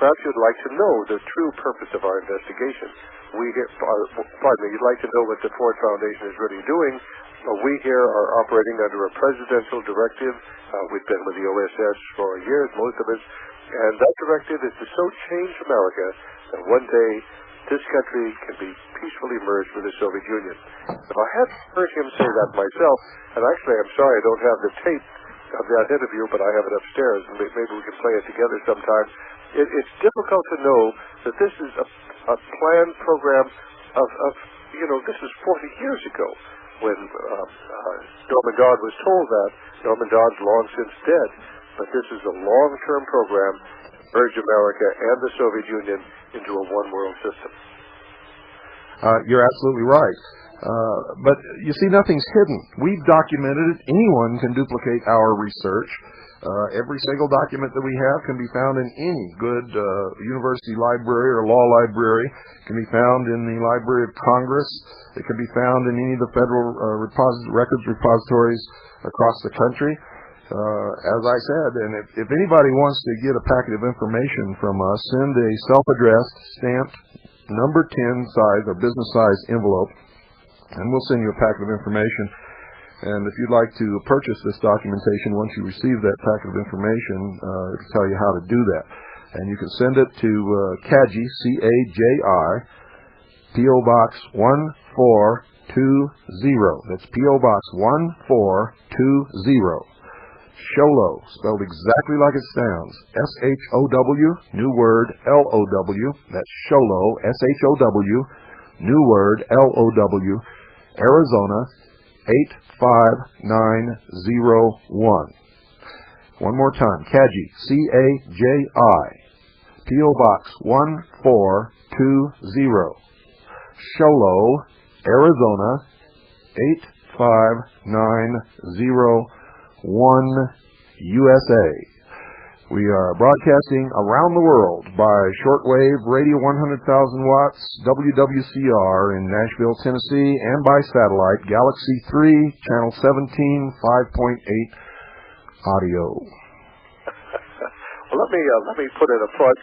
perhaps you'd like to know the true purpose of our investigation. You'd like to know what the Ford Foundation is really doing. We here are operating under a presidential directive. We've been with the OSS for years, most of us, and that directive is to so change America that one day this country can be peacefully merged with the Soviet Union. If I had heard him say that myself, and actually I'm sorry I don't have the tape of that interview, but I have it upstairs, and maybe we can play it together sometime. It's difficult to know that this is a planned program of this is 40 years ago when Norman Dodd was told that. Norman Dodd's long since dead, but this is a long-term program to merge America and the Soviet Union into a one-world system. You're absolutely right. But you see, nothing's hidden. We've documented it. Anyone can duplicate our research. Every single document that we have can be found in any good university library or law library. It can be found in the Library of Congress. It can be found in any of the federal records repositories across the country. As I said, and if anybody wants to get a packet of information from us, send a self-addressed, stamped, number 10 size or business size envelope, and we'll send you a packet of information. And if you'd like to purchase this documentation, once you receive that packet of information, it'll tell you how to do that. and you can send it to CAJI, C-A-J-I, P.O. Box 1420. That's P.O. Box 1420. Sholo, spelled exactly like it sounds. S-H-O-W, new word, L-O-W. That's Sholo, S-H-O-W, new word, L-O-W, Arizona, 85901. One more time. CAJI, C-A-J-I, P.O. Box 1420. Sholo, Arizona, 85901, USA. We are broadcasting around the world by shortwave radio 100,000 watts WWCR in Nashville, Tennessee, and by satellite Galaxy 3 channel 17 5.8 audio. Well, let me put in a plug.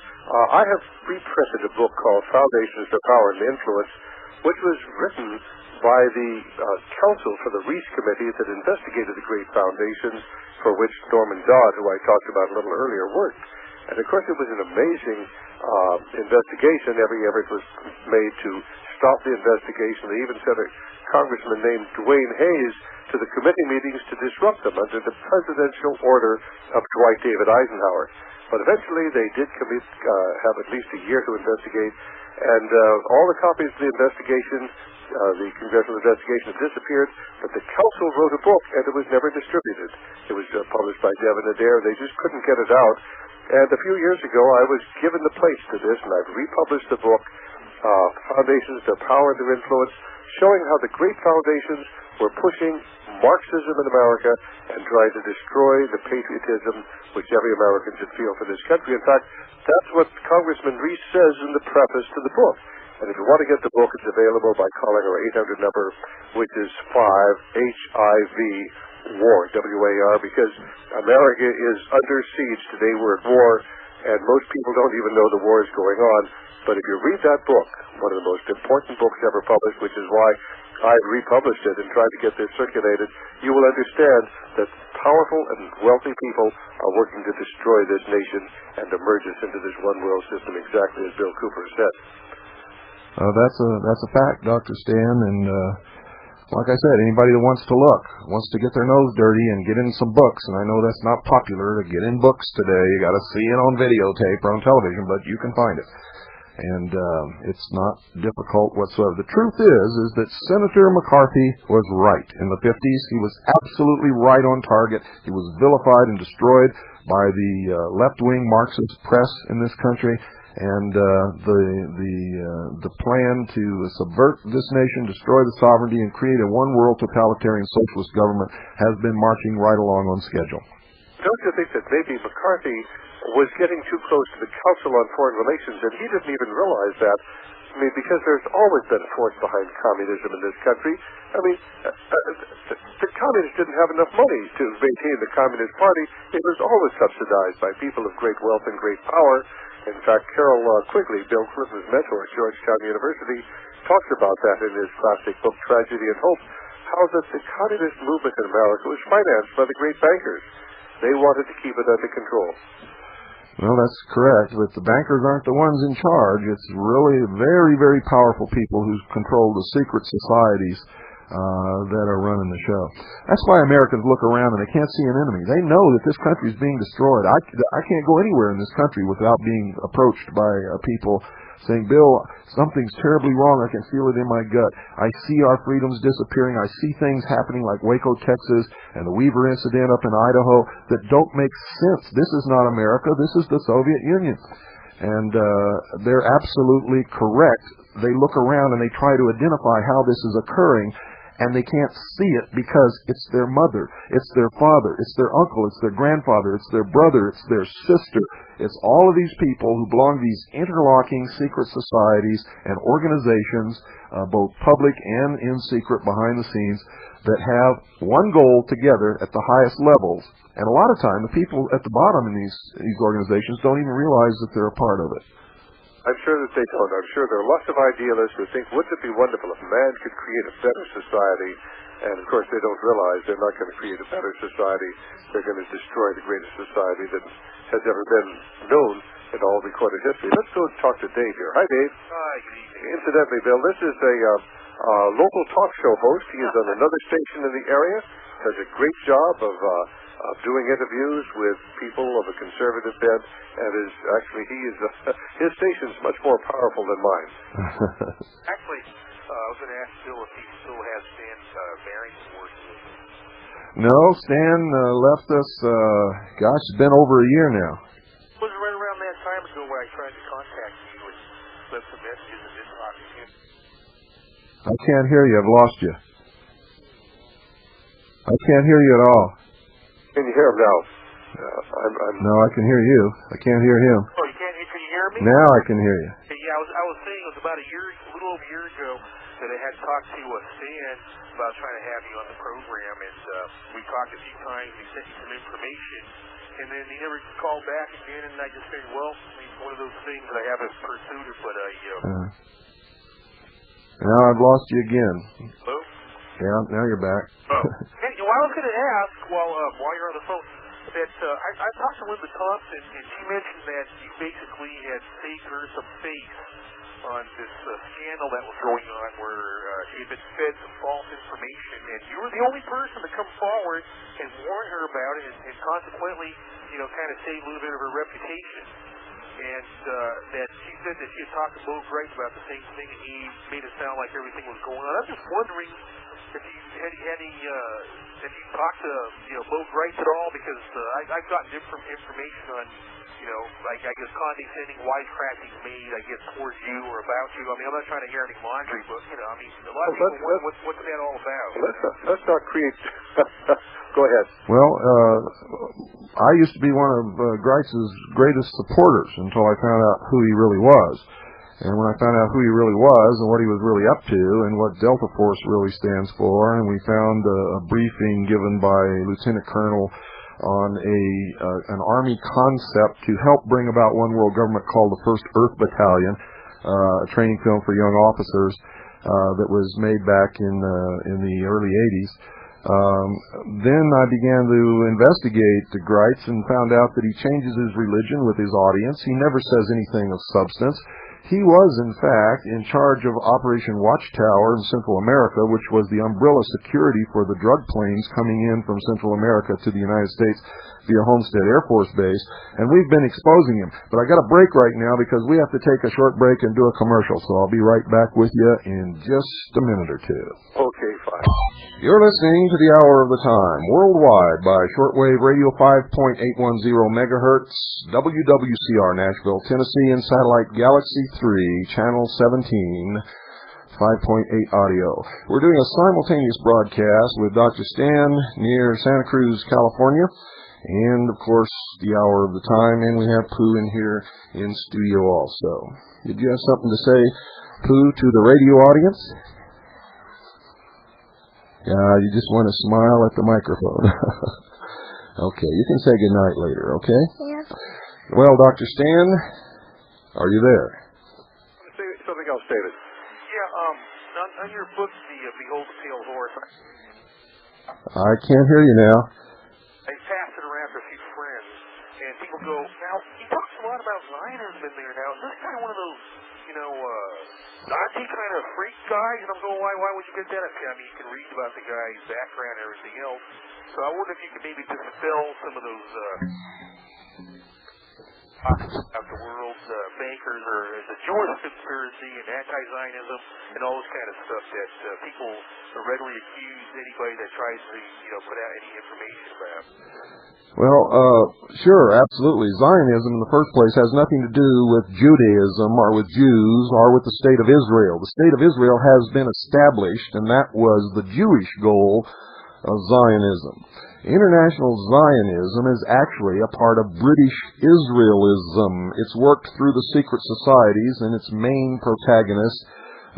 I have reprinted a book called Foundations to Power and Influence, which was written by the Council for the Reese Committee that investigated the great foundations for which Norman Dodd, who I talked about a little earlier, worked. And of course it was an amazing investigation. Every effort was made to stop the investigation. They even sent a congressman named Dwayne Hayes to the committee meetings to disrupt them under the presidential order of Dwight David Eisenhower. But eventually they did have at least a year to investigate, and all the copies of the investigation, the congressional investigation, disappeared, but the council wrote a book, and it was never distributed. It was published by Devin Adair. They just couldn't get it out. And a few years ago, I was given the place to this, and I've republished the book, Foundations to Power and Their Influence, showing how the great foundations were pushing Marxism in America and trying to destroy the patriotism which every American should feel for this country. In fact, that's what Congressman Reese says in the preface to the book. And if you want to get the book, it's available by calling our 800 number, which is 5HIV-WAR, W-A-R, because America is under siege. Today we're at war, and most people don't even know the war is going on. But if you read that book, one of the most important books ever published, which is why I've republished it and tried to get this circulated, you will understand that powerful and wealthy people are working to destroy this nation and to merge us into this one world system, exactly as Bill Cooper said. That's a fact, Dr. Stan, and like I said, anybody that wants to look, wants to get their nose dirty and get in some books, and I know that's not popular to get in books today. You got to see it on videotape or on television, but you can find it. And it's not difficult whatsoever. The truth is that Senator McCarthy was right. In the 50s, he was absolutely right on target. He was vilified and destroyed by the left-wing Marxist press in this country. And the plan to subvert this nation, destroy the sovereignty, and create a one-world totalitarian socialist government has been marching right along on schedule. Don't you think that maybe McCarthy was getting too close to the Council on Foreign Relations, and he didn't even realize that? I mean, because there's always been a force behind communism in this country. I mean, the communists didn't have enough money to maintain the Communist Party. It was always subsidized by people of great wealth and great power. In fact, Carol Quigley, Bill Clinton's mentor at Georgetown University, talks about that in his classic book, Tragedy and Hope, how that the communist movement in America was financed by the great bankers. They wanted to keep it under control. Well, that's correct, but the bankers aren't the ones in charge. It's really very, very powerful people who control the secret societies that are running the show. That's why Americans look around and they can't see an enemy. They know that this country is being destroyed. I can't go anywhere in this country without being approached by people saying, Bill, something's terribly wrong. I can feel it in my gut. I see our freedoms disappearing. I see things happening like Waco, Texas, and the Weaver incident up in Idaho that don't make sense. This is not America. This is the Soviet Union. And they're absolutely correct. They look around and they try to identify how this is occurring, and they can't see it because it's their mother, it's their father, it's their uncle, it's their grandfather, it's their brother, it's their sister. It's all of these people who belong to these interlocking secret societies and organizations, both public and in secret behind the scenes, that have one goal together at the highest levels. And a lot of time, the people at the bottom in these organizations don't even realize that they're a part of it. I'm sure that they don't. I'm sure there are lots of idealists who think, wouldn't it be wonderful if man could create a better society? And, of course, they don't realize they're not going to create a better society. They're going to destroy the greatest society that has ever been known in all recorded history. Let's go talk to Dave here. Hi, Dave. Hi, good evening. Incidentally, Bill, this is a local talk show host. He is on another station in the area. Does a great job of doing interviews with people of a conservative bent, and his station's much more powerful than mine. Actually, I was going to ask Bill if he still has Stan's bearings working with him. No, Stan left us, it's been over a year now. It was right around that time ago where I tried to contact you and left some messages and didn't talk to you. I can't hear you. I've lost you. I can't hear you at all. Can you hear him now? No, I can hear you. I can't hear him. Oh, can you hear me? Now I can hear you. Yeah, I was saying it was about a little over a year ago that I had talked to Stan about trying to have you on the program, and we talked a few times. He sent you some information, and then he never called back again, and I just figured, well, it's one of those things that I haven't pursued it, but Now I've lost you again. Hello? Yeah, now you're back. Well, I was going to ask, while you're on the phone, that I talked to Linda Thompson, and she mentioned that you basically had saved her some face on this scandal that was going on where she had been fed some false information, and you were the only person to come forward and warn her about it, and consequently, kind of save a little bit of her reputation. And that she said that she had talked to Bo Grice about the same thing, and he made it sound like everything was going on. I'm just wondering if you had any, if you talked to Bo Grice at all, because I've gotten different information on, like I guess condescending wisecracking made, I guess, towards you or about you. I mean, I'm not trying to hear any laundry, but a lot of people wonder what's that all about. Let's not create. Go ahead. Well, I used to be one of Grice's greatest supporters until I found out who he really was. And when I found out who he really was and what he was really up to and what Delta Force really stands for, and we found a briefing given by Lieutenant Colonel on an Army concept to help bring about one world government called the 1st Earth Battalion, a training film for young officers that was made back in the early 80s. Then I began to investigate Grice and found out that he changes his religion with his audience. He never says anything of substance. He was, in fact, in charge of Operation Watchtower in Central America, which was the umbrella security for the drug planes coming in from Central America to the United States via Homestead Air Force Base, and we've been exposing him. But I got a break right now because we have to take a short break and do a commercial, so I'll be right back with you in just a minute or two. Okay, fine. You're listening to the Hour of the Time, worldwide by shortwave radio 5.810 megahertz, WWCR Nashville, Tennessee, and satellite Galaxy 3, channel 17, 5.8 audio. We're doing a simultaneous broadcast with Dr. Stan near Santa Cruz, California, and, of course, the Hour of the Time, and we have Pooh in here in studio also. Did you have something to say, Pooh, to the radio audience? Yeah, you just want to smile at the microphone. Okay, you can say goodnight later, okay? Yes. Well, Dr. Stan, are you there? Say something else, David. Yeah, on your book, the Behold the Pale Horse, I can't hear you now. I passed it around to a few friends, and people go, now, he talks a lot about Zionism in there now. Is this kind of one of those, Nazi kind of freak guys? And I'm going, why would you get that up here? I mean, you can read about the guy's background and everything else. So I wonder if you could maybe dispel some of those about the world's bankers or the Jewish conspiracy and anti-Zionism and all this kind of stuff that people readily accuse anybody that tries to, put out any information about. Well, sure, absolutely. Zionism, in the first place, has nothing to do with Judaism or with Jews or with the State of Israel. The State of Israel has been established, and that was the Jewish goal of Zionism. International Zionism is actually a part of British Israelism. It's worked through the secret societies, and its main protagonist,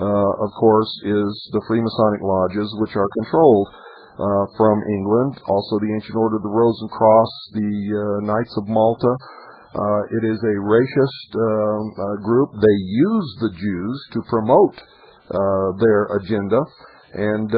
of course, is the Freemasonic lodges, which are controlled from England, also the Ancient Order of the Rosencross, the Knights of Malta. It is a racist group. They use the Jews to promote their agenda, and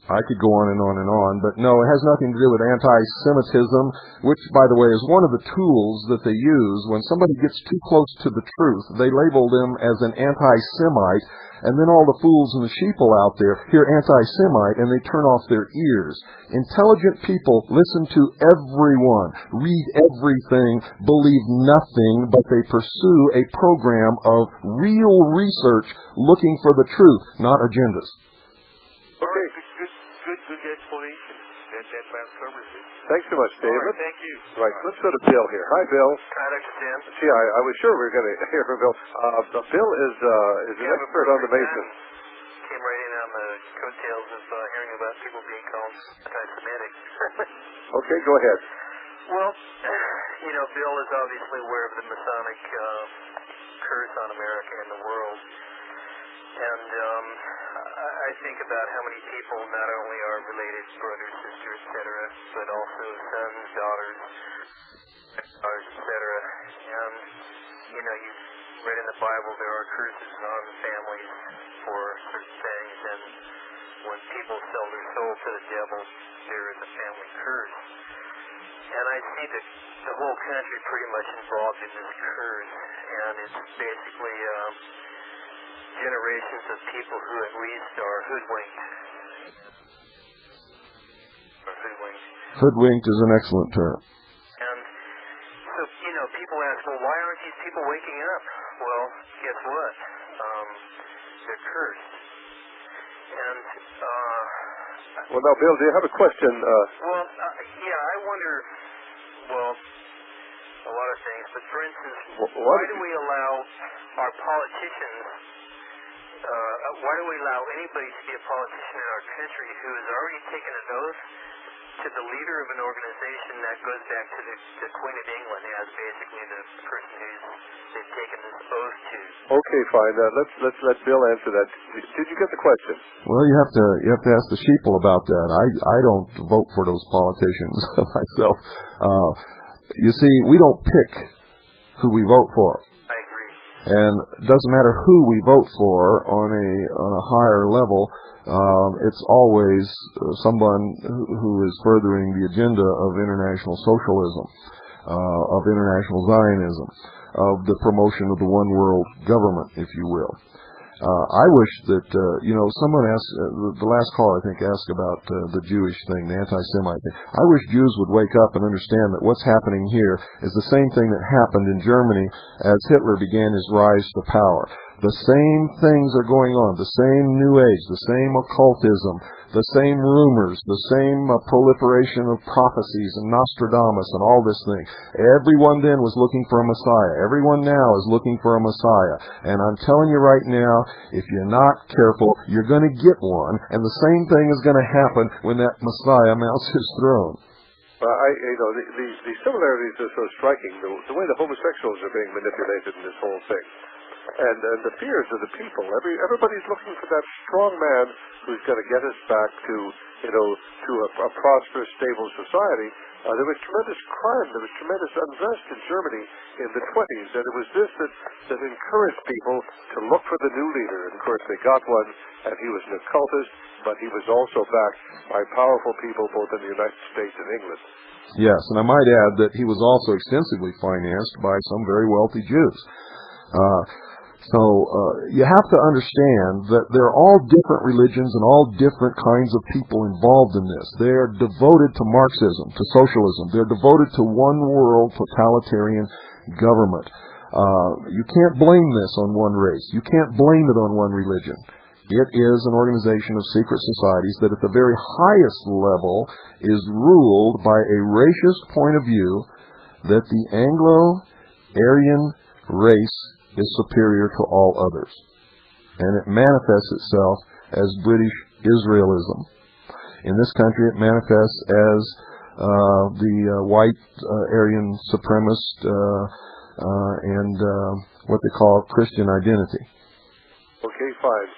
I could go on and on and on, but no, it has nothing to do with anti-Semitism, which, by the way, is one of the tools that they use. When somebody gets too close to the truth, they label them as an anti-Semite, and then all the fools and the sheeple out there hear anti-Semite, and they turn off their ears. Intelligent people listen to everyone, read everything, believe nothing, but they pursue a program of real research looking for the truth, not agendas. Okay. Good explanation. That services. Thanks so much, David. Right, thank you. Right, let's go to Bill here. Hi, Bill. Hi, Dr. Sam. See, I was sure we were going to hear from Bill. Bill is an expert on the Masons. Came right in on the coattails of hearing about people being called anti-Semitic. Okay, go ahead. Well, Bill is obviously aware of the Masonic curse on America and the world. And I think about how many people not only are related brothers, sisters, etc., but also sons, daughters, etc. And, you read in the Bible there are curses on families for certain things, and when people sell their soul to the devil, there is a family curse. And I see the whole country pretty much involved in this curse, and it's basically generations of people who at least are hoodwinked. Hoodwinked is an excellent term. And so, people ask, well, why aren't these people waking up? Well, guess what? They're cursed. And, well, now, Bill, do you have a question? I wonder, a lot of things, but for instance, why do we allow our politicians, why do we allow anybody to be a politician in our country who has already taken an oath to the leader of an organization that goes back to the Queen of England as basically the person they've taken this oath to? Okay, fine. Let's let Bill answer that. Did you get the question? Well, you have to ask the sheeple about that. I don't vote for those politicians myself. You see, we don't pick who we vote for. I agree. And it doesn't matter who we vote for on a higher level. It's always someone who is furthering the agenda of international socialism, of international Zionism, of the promotion of the one world government, if you will. I wish that, someone asked, the last caller, I think, asked about the Jewish thing, the anti-Semite thing. I wish Jews would wake up and understand that what's happening here is the same thing that happened in Germany as Hitler began his rise to power. The same things are going on, the same New Age, the same occultism, the same rumors, the same proliferation of prophecies and Nostradamus and all this thing. Everyone then was looking for a Messiah. Everyone now is looking for a Messiah. And I'm telling you right now, if you're not careful, you're going to get one. And the same thing is going to happen when that Messiah mounts his throne. The similarities are so striking. The way the homosexuals are being manipulated in this whole thing. And the fears of the people. Everybody's looking for that strong man who's going to get us back to a prosperous, stable society. There was tremendous crime. There was tremendous unrest in Germany in the 20s, and it was this that encouraged people to look for the new leader. And of course, they got one, and he was an occultist, but he was also backed by powerful people both in the United States and England. Yes, and I might add that he was also extensively financed by some very wealthy Jews. So you have to understand that there are all different religions and all different kinds of people involved in this. They are devoted to Marxism, to socialism. They're devoted to one world totalitarian government. You can't blame this on one race. You can't blame it on one religion. It is an organization of secret societies that at the very highest level is ruled by a racist point of view that the Anglo-Aryan race is superior to all others. And it manifests itself as British Israelism. In this country, it manifests as the white Aryan supremacist and what they call Christian identity. Okay, fine.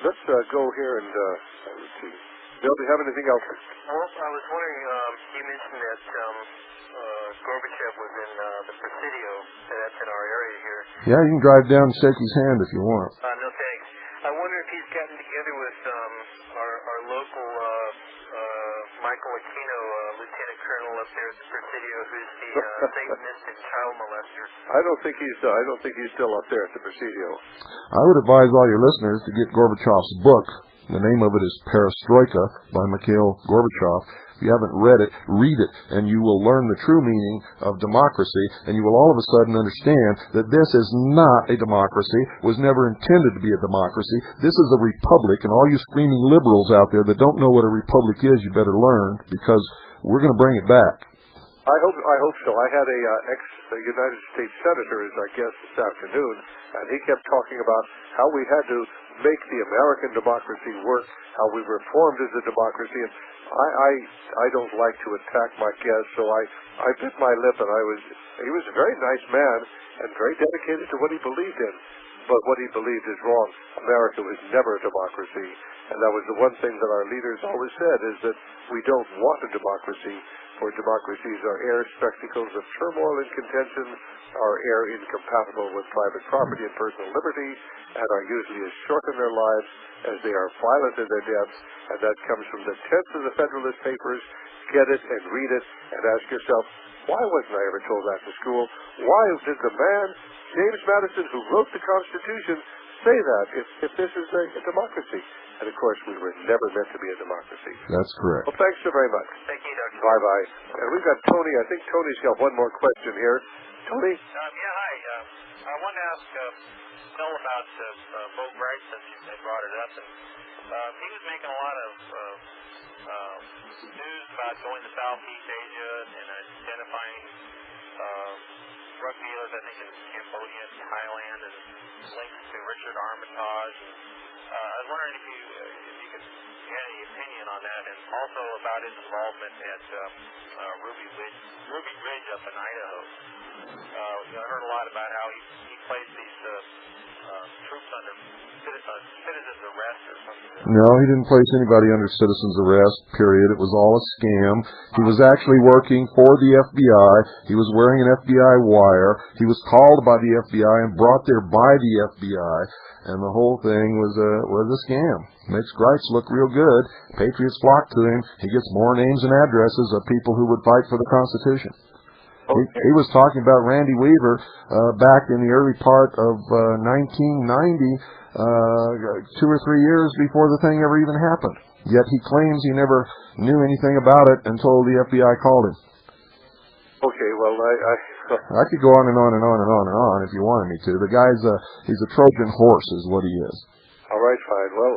Let's go here and let's see. Bill, do you have anything else? Well, I was wondering, you mentioned that Gorbachev was in the Presidio, that's in our area here. Yeah, you can drive down and shake his hand if you want. No thanks. I wonder if he's gotten together with our local don't think he's still up there at the Presidio. I would advise all your listeners to get Gorbachev's book. The name of it is Perestroika by Mikhail Gorbachev. If you haven't read it, read it, and you will learn the true meaning of democracy, and you will all of a sudden understand that this is not a democracy, was never intended to be a democracy. This is a republic, and all you screaming liberals out there that don't know what a republic is, you better learn, because we're going to bring it back. I hope so. I had a United States senator as our guest this afternoon, and he kept talking about how we had to make the American democracy work, how we were formed as a democracy. And I don't like to attack my guests, so I bit my lip, and he was a very nice man and very dedicated to what he believed in. But what he believed is wrong. America was never a democracy, and that was the one thing that our leaders always said, is that we don't want a democracy, for democracies are air spectacles of turmoil and contention, are air incompatible with private property and personal liberty, and are usually as short in their lives as they are violent in their deaths. And that comes from the text of the Federalist Papers. Get it and read it and ask yourself, why wasn't I ever told that to school? Why did the man, James Madison, who wrote the Constitution, say that if this is a democracy? And of course, we were never meant to be a democracy. That's correct. Well, thanks so very much. Thank you, Dr. Bye-bye. And we've got Tony. I think Tony's got one more question here. Tony? Yeah, hi. I want to ask Phil about Bo Bright, since you brought it up. And he was making a lot of news about going to Southeast Asia and identifying drug dealers, I think, in Cambodia and Thailand, and links to Richard Armitage. I was wondering if you had any opinion on that, and also about his involvement at Ruby Ridge up in Idaho. I heard a lot about how he placed these troops under citizen's arrest or something. No, he didn't place anybody under citizen's arrest, period. It was all a scam. He was actually working for the FBI. He was wearing an FBI wire. He was called by the FBI and brought there by the FBI. And the whole thing was a scam. Makes Greitz look real good. Patriots flock to him. He gets more names and addresses of people who would fight for the Constitution. Okay. He was talking about Randy Weaver back in the early part of 1990, 2 or 3 years before the thing ever even happened. Yet he claims he never knew anything about it until the FBI called him. Okay, well, I could go on and on and on and on and on if you wanted me to. The guy's he's a Trojan horse is what he is. All right, fine. Well,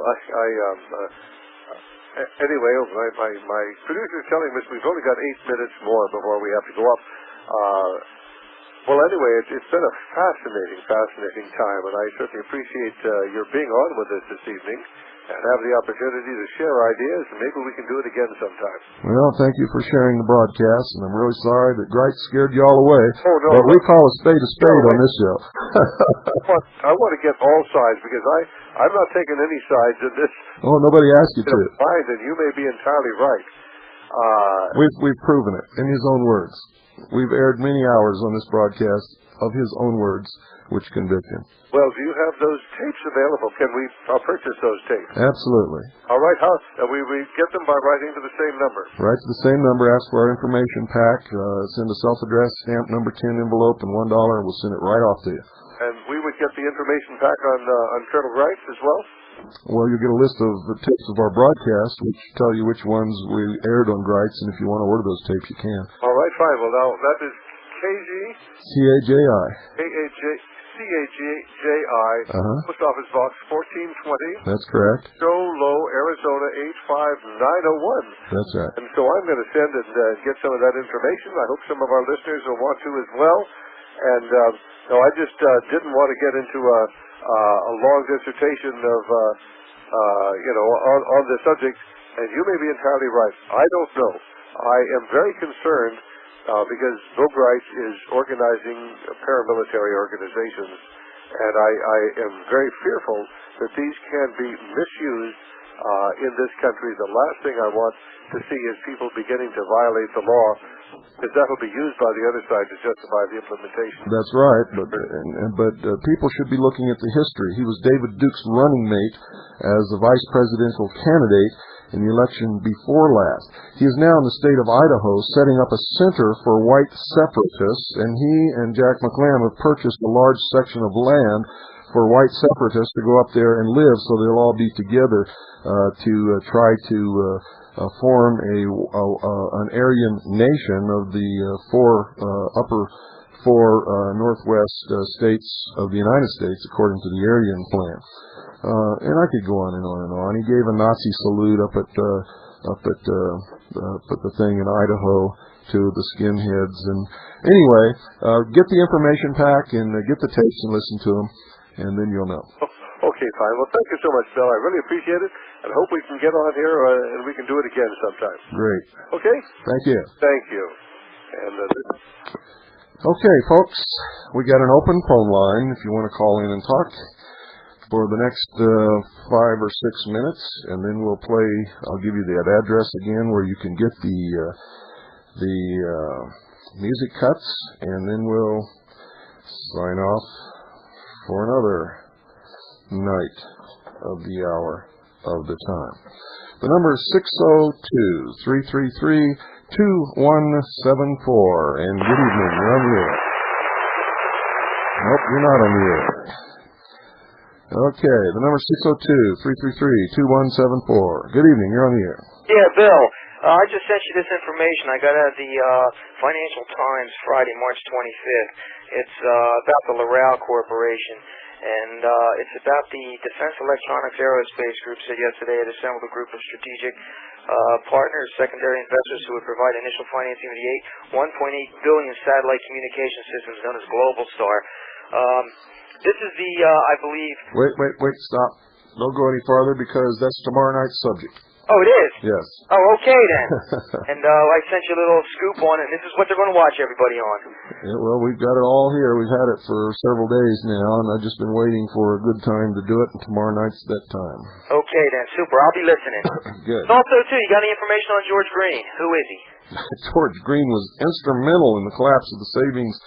anyway, my producer's telling us we've only got 8 minutes more before we have to go up. Well, anyway, it's been a fascinating time, and I certainly appreciate your being on with us this evening and have the opportunity to share ideas, and maybe we can do it again sometime. Well, thank you for sharing the broadcast, and I'm really sorry that Greitz scared you all away. Oh, no. But we call a spade on this show. I want to get all sides, because I'm not taking any sides in this. Oh, nobody asked you to. Fine, and you may be entirely right. We've proven it in his own words. We've aired many hours on this broadcast of his own words, which convict him. Well, do you have those tapes available? Can we purchase those tapes? Absolutely. All right. How we get them by writing to the same number? Write to the same number. Ask for our information pack. Send a self-addressed stamp number 10 envelope and $1, and we'll send it right off to you. And we would get the information pack on Colonel Greitz as well? Well, you'll get a list of the tapes of our broadcast, which tell you which ones we aired on Greitz, and if you want to order those tapes, you can. All right, fine. Well, now, that is KG? C-A-J-I. C-A-J-I, Post Office Box 1420. That's correct. Low, Arizona 85901. That's right. And so I'm going to send and get some of that information. I hope some of our listeners will want to as well. And no, I just didn't want to get into a long dissertation of, on the subject. And you may be entirely right. I don't know. I am very concerned because Bo Bright is organizing paramilitary organizations, and I am very fearful that these can be misused in this country. The last thing I want to see is people beginning to violate the law, because that will be used by the other side to justify the implementation. That's right, but people should be looking at the history. He was David Duke's running mate as the vice presidential candidate in the election before last. He is now in the state of Idaho setting up a center for white separatists, and he and Jack McLam have purchased a large section of land for white separatists to go up there and live, so they'll all be together to try to form an Aryan nation of the upper four northwest states of the United States, according to the Aryan plan. And I could go on and on and on. He gave a Nazi salute up at the thing in Idaho to the skinheads. And anyway, get the information pack and get the tapes and listen to them, and then you'll know. Okay, fine. Well, thank you so much, Bill. I really appreciate it, and hope we can get on here and we can do it again sometime. Great. Okay? Thank you. Thank you. And okay, folks, we got an open phone line if you want to call in and talk for the next 5 or 6 minutes, and then we'll play. I'll give you that address again where you can get the music cuts, and then we'll sign off for another night of the hour of the time. The number is 602-333-2174, and good evening. You're on the air. Nope, you're not on the air. Okay, the number is 602-333-2174. Good evening. You're on the air. Yeah, Bill. I just sent you this information. I got out of the Financial Times Friday, March 25th. It's about the Loral Corporation. And it's about the Defense Electronics Aerospace Group said yesterday it assembled a group of strategic partners, secondary investors who would provide initial financing of the $1.8 billion satellite communication systems known as Globalstar. This is the, I believe... Wait, stop. Don't go any farther because that's tomorrow night's subject. Oh, it is? Yes. Oh, okay then. And I sent you a little scoop on it, and this is what they're going to watch everybody on. Yeah, well, we've got it all here. We've had it for several days now, and I've just been waiting for a good time to do it, and tomorrow night's that time. Okay then, super. I'll be listening. Good. Also, too, you got any information on George Green? Who is he? George Green was instrumental in the collapse of the savings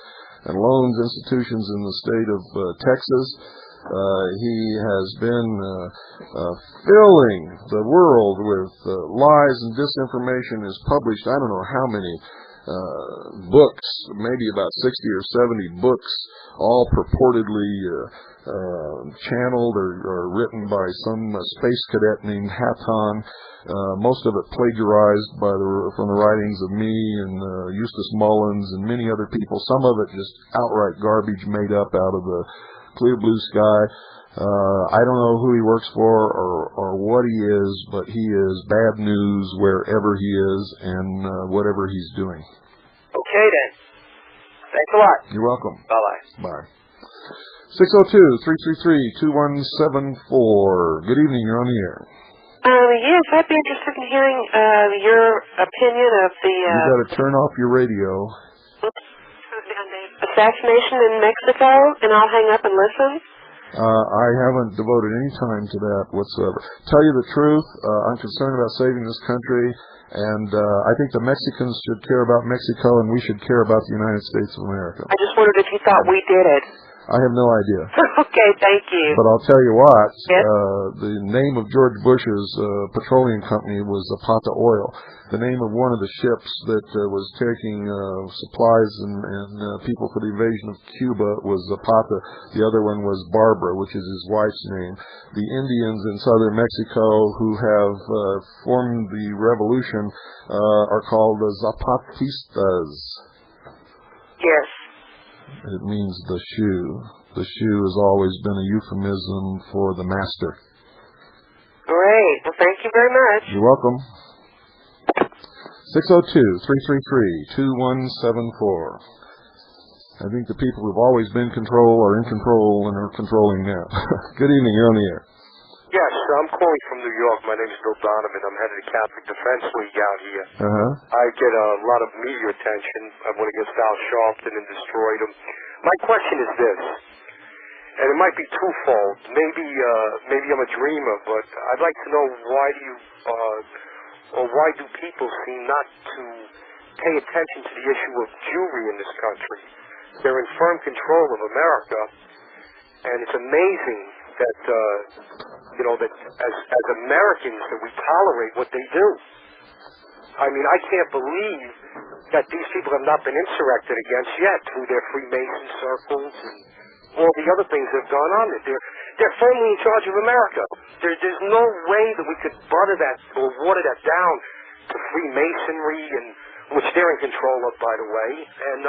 and loans institutions in the state of Texas. He has been filling the world with lies and disinformation. Has published I don't know how many books, maybe about 60 or 70 books, all purportedly channeled or written by some space cadet named Hatton. Most of it plagiarized from the writings of me and Eustace Mullins and many other people. Some of it just outright garbage made up out of the clear blue sky. I don't know who he works for or what he is, but he is bad news wherever he is and whatever he's doing. Okay then. Thanks a lot. You're welcome. Bye-bye. Bye. 602-333-2174. Good evening. You're on the air. Yes, I'd be interested in hearing your opinion of the... You've got to turn off your radio. Assassination in Mexico, and I'll hang up and listen? I haven't devoted any time to that whatsoever. Tell you the truth, I'm concerned about saving this country, and I think the Mexicans should care about Mexico, and we should care about the United States of America. I just wondered if you thought we did it. I have no idea. Okay, thank you. But I'll tell you what, yes? The name of George Bush's petroleum company was Zapata Oil. The name of one of the ships that was taking supplies and people for the invasion of Cuba was Zapata. The other one was Barbara, which is his wife's name. The Indians in southern Mexico who have formed the revolution are called the Zapatistas. Yes. It means the shoe. The shoe has always been a euphemism for the master. Great. Well, thank you very much. You're welcome. 602-333-2174. I think the people who've always been in control are in control and are controlling now. Good evening. You're on the air. Yes, I'm calling from New York. My name is Bill Donovan. I'm head of the Catholic Defense League out here. I get a lot of media attention. I went against Al Sharpton and destroyed him. My question is this, and it might be twofold. Maybe I'm a dreamer, but I'd like to know why do people seem not to pay attention to the issue of Jewry in this country? They're in firm control of America, and it's amazing that you know, that as Americans that we tolerate what they do. I mean, I can't believe that these people have not been insurrected against yet through their Freemason circles and all the other things that have gone on. They're firmly in charge of America. There's no way that we could butter that or water that down to Freemasonry, and which they're in control of, by the way. And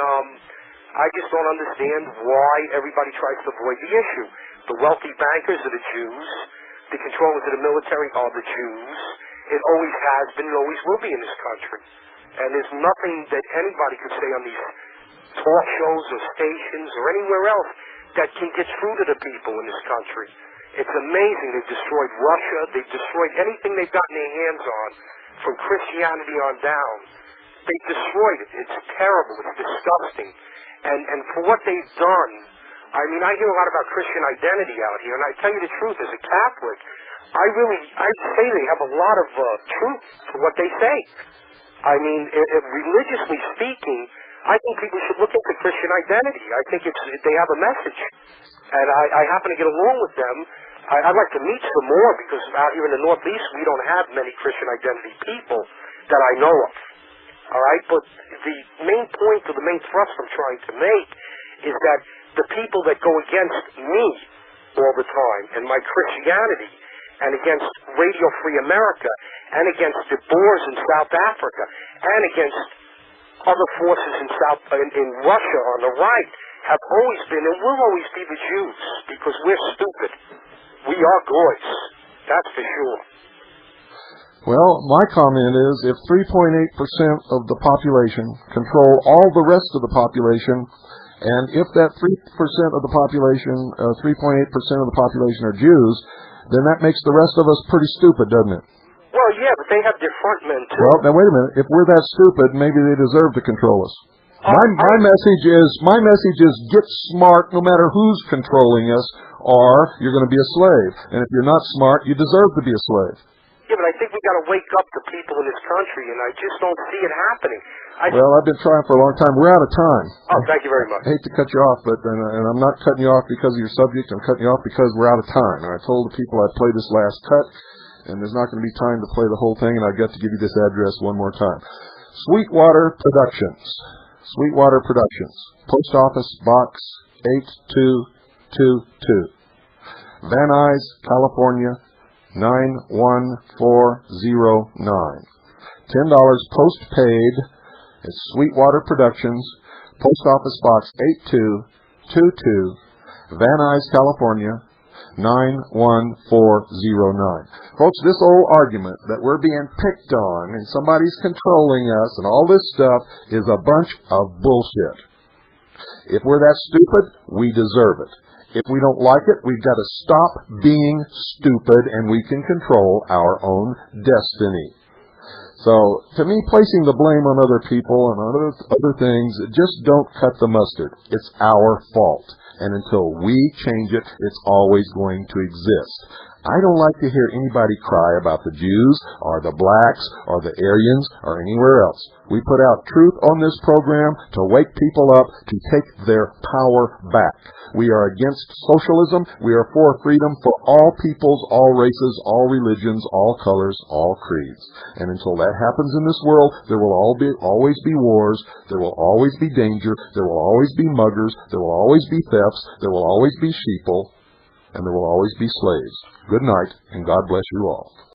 I just don't understand why everybody tries to avoid the issue. The wealthy bankers are the Jews. The controllers of the military are the Jews. It always has been and always will be in this country. And there's nothing that anybody could say on these talk shows or stations or anywhere else that can get through to the people in this country. It's amazing. They've destroyed Russia. They've destroyed anything they've gotten their hands on, from Christianity on down. They've destroyed it. It's terrible. It's disgusting. And for what they've done, I mean, I hear a lot about Christian identity out here, and I tell you the truth, as a Catholic, I say they have a lot of truth to what they say. I mean, if religiously speaking, I think people should look into Christian identity. I think they have a message, and I happen to get along with them. I'd like to meet some more, because out here in the Northeast, we don't have many Christian identity people that I know of. All right, but the main point or the main thrust I'm trying to make is that the people that go against me all the time and my Christianity, and against Radio Free America, and against the Boers in South Africa, and against other forces in Russia on the right, have always been and will always be the Jews, because we're stupid. We are goys. That's for sure. Well, my comment is, if 3.8% of the population control all the rest of the population, and if that 3% of the population, 3.8% of the population are Jews, then that makes the rest of us pretty stupid, doesn't it? Well, yeah, but they have their front men, too. Well, now wait a minute. If we're that stupid, maybe they deserve to control us. My message is get smart no matter who's controlling us, or you're going to be a slave. And if you're not smart, you deserve to be a slave. Yeah, but I think we got to wake up the people in this country, and I just don't see it happening. Well, I've been trying for a long time. We're out of time. Oh, thank you very much. I hate to cut you off, but and I'm not cutting you off because of your subject. I'm cutting you off because we're out of time. And I told the people I'd play this last cut, and there's not going to be time to play the whole thing, and I've got to give you this address one more time. Sweetwater Productions. Sweetwater Productions. Post Office Box 8222. Van Nuys, California, 91409. $10 post-paid. It's Sweetwater Productions, Post Office Box 8222, Van Nuys, California, 91409. Folks, this old argument that we're being picked on and somebody's controlling us and all this stuff is a bunch of bullshit. If we're that stupid, we deserve it. If we don't like it, we've got to stop being stupid, and we can control our own destiny. So, to me, placing the blame on other people and other things just don't cut the mustard. It's our fault. And until we change it, it's always going to exist. I don't like to hear anybody cry about the Jews or the blacks or the Aryans or anywhere else. We put out truth on this program to wake people up to take their power back. We are against socialism. We are for freedom for all peoples, all races, all religions, all colors, all creeds. And until that happens in this world, there will always be wars. There will always be danger. There will always be muggers. There will always be thefts. There will always be sheeple. And there will always be slaves. Good night, and God bless you all.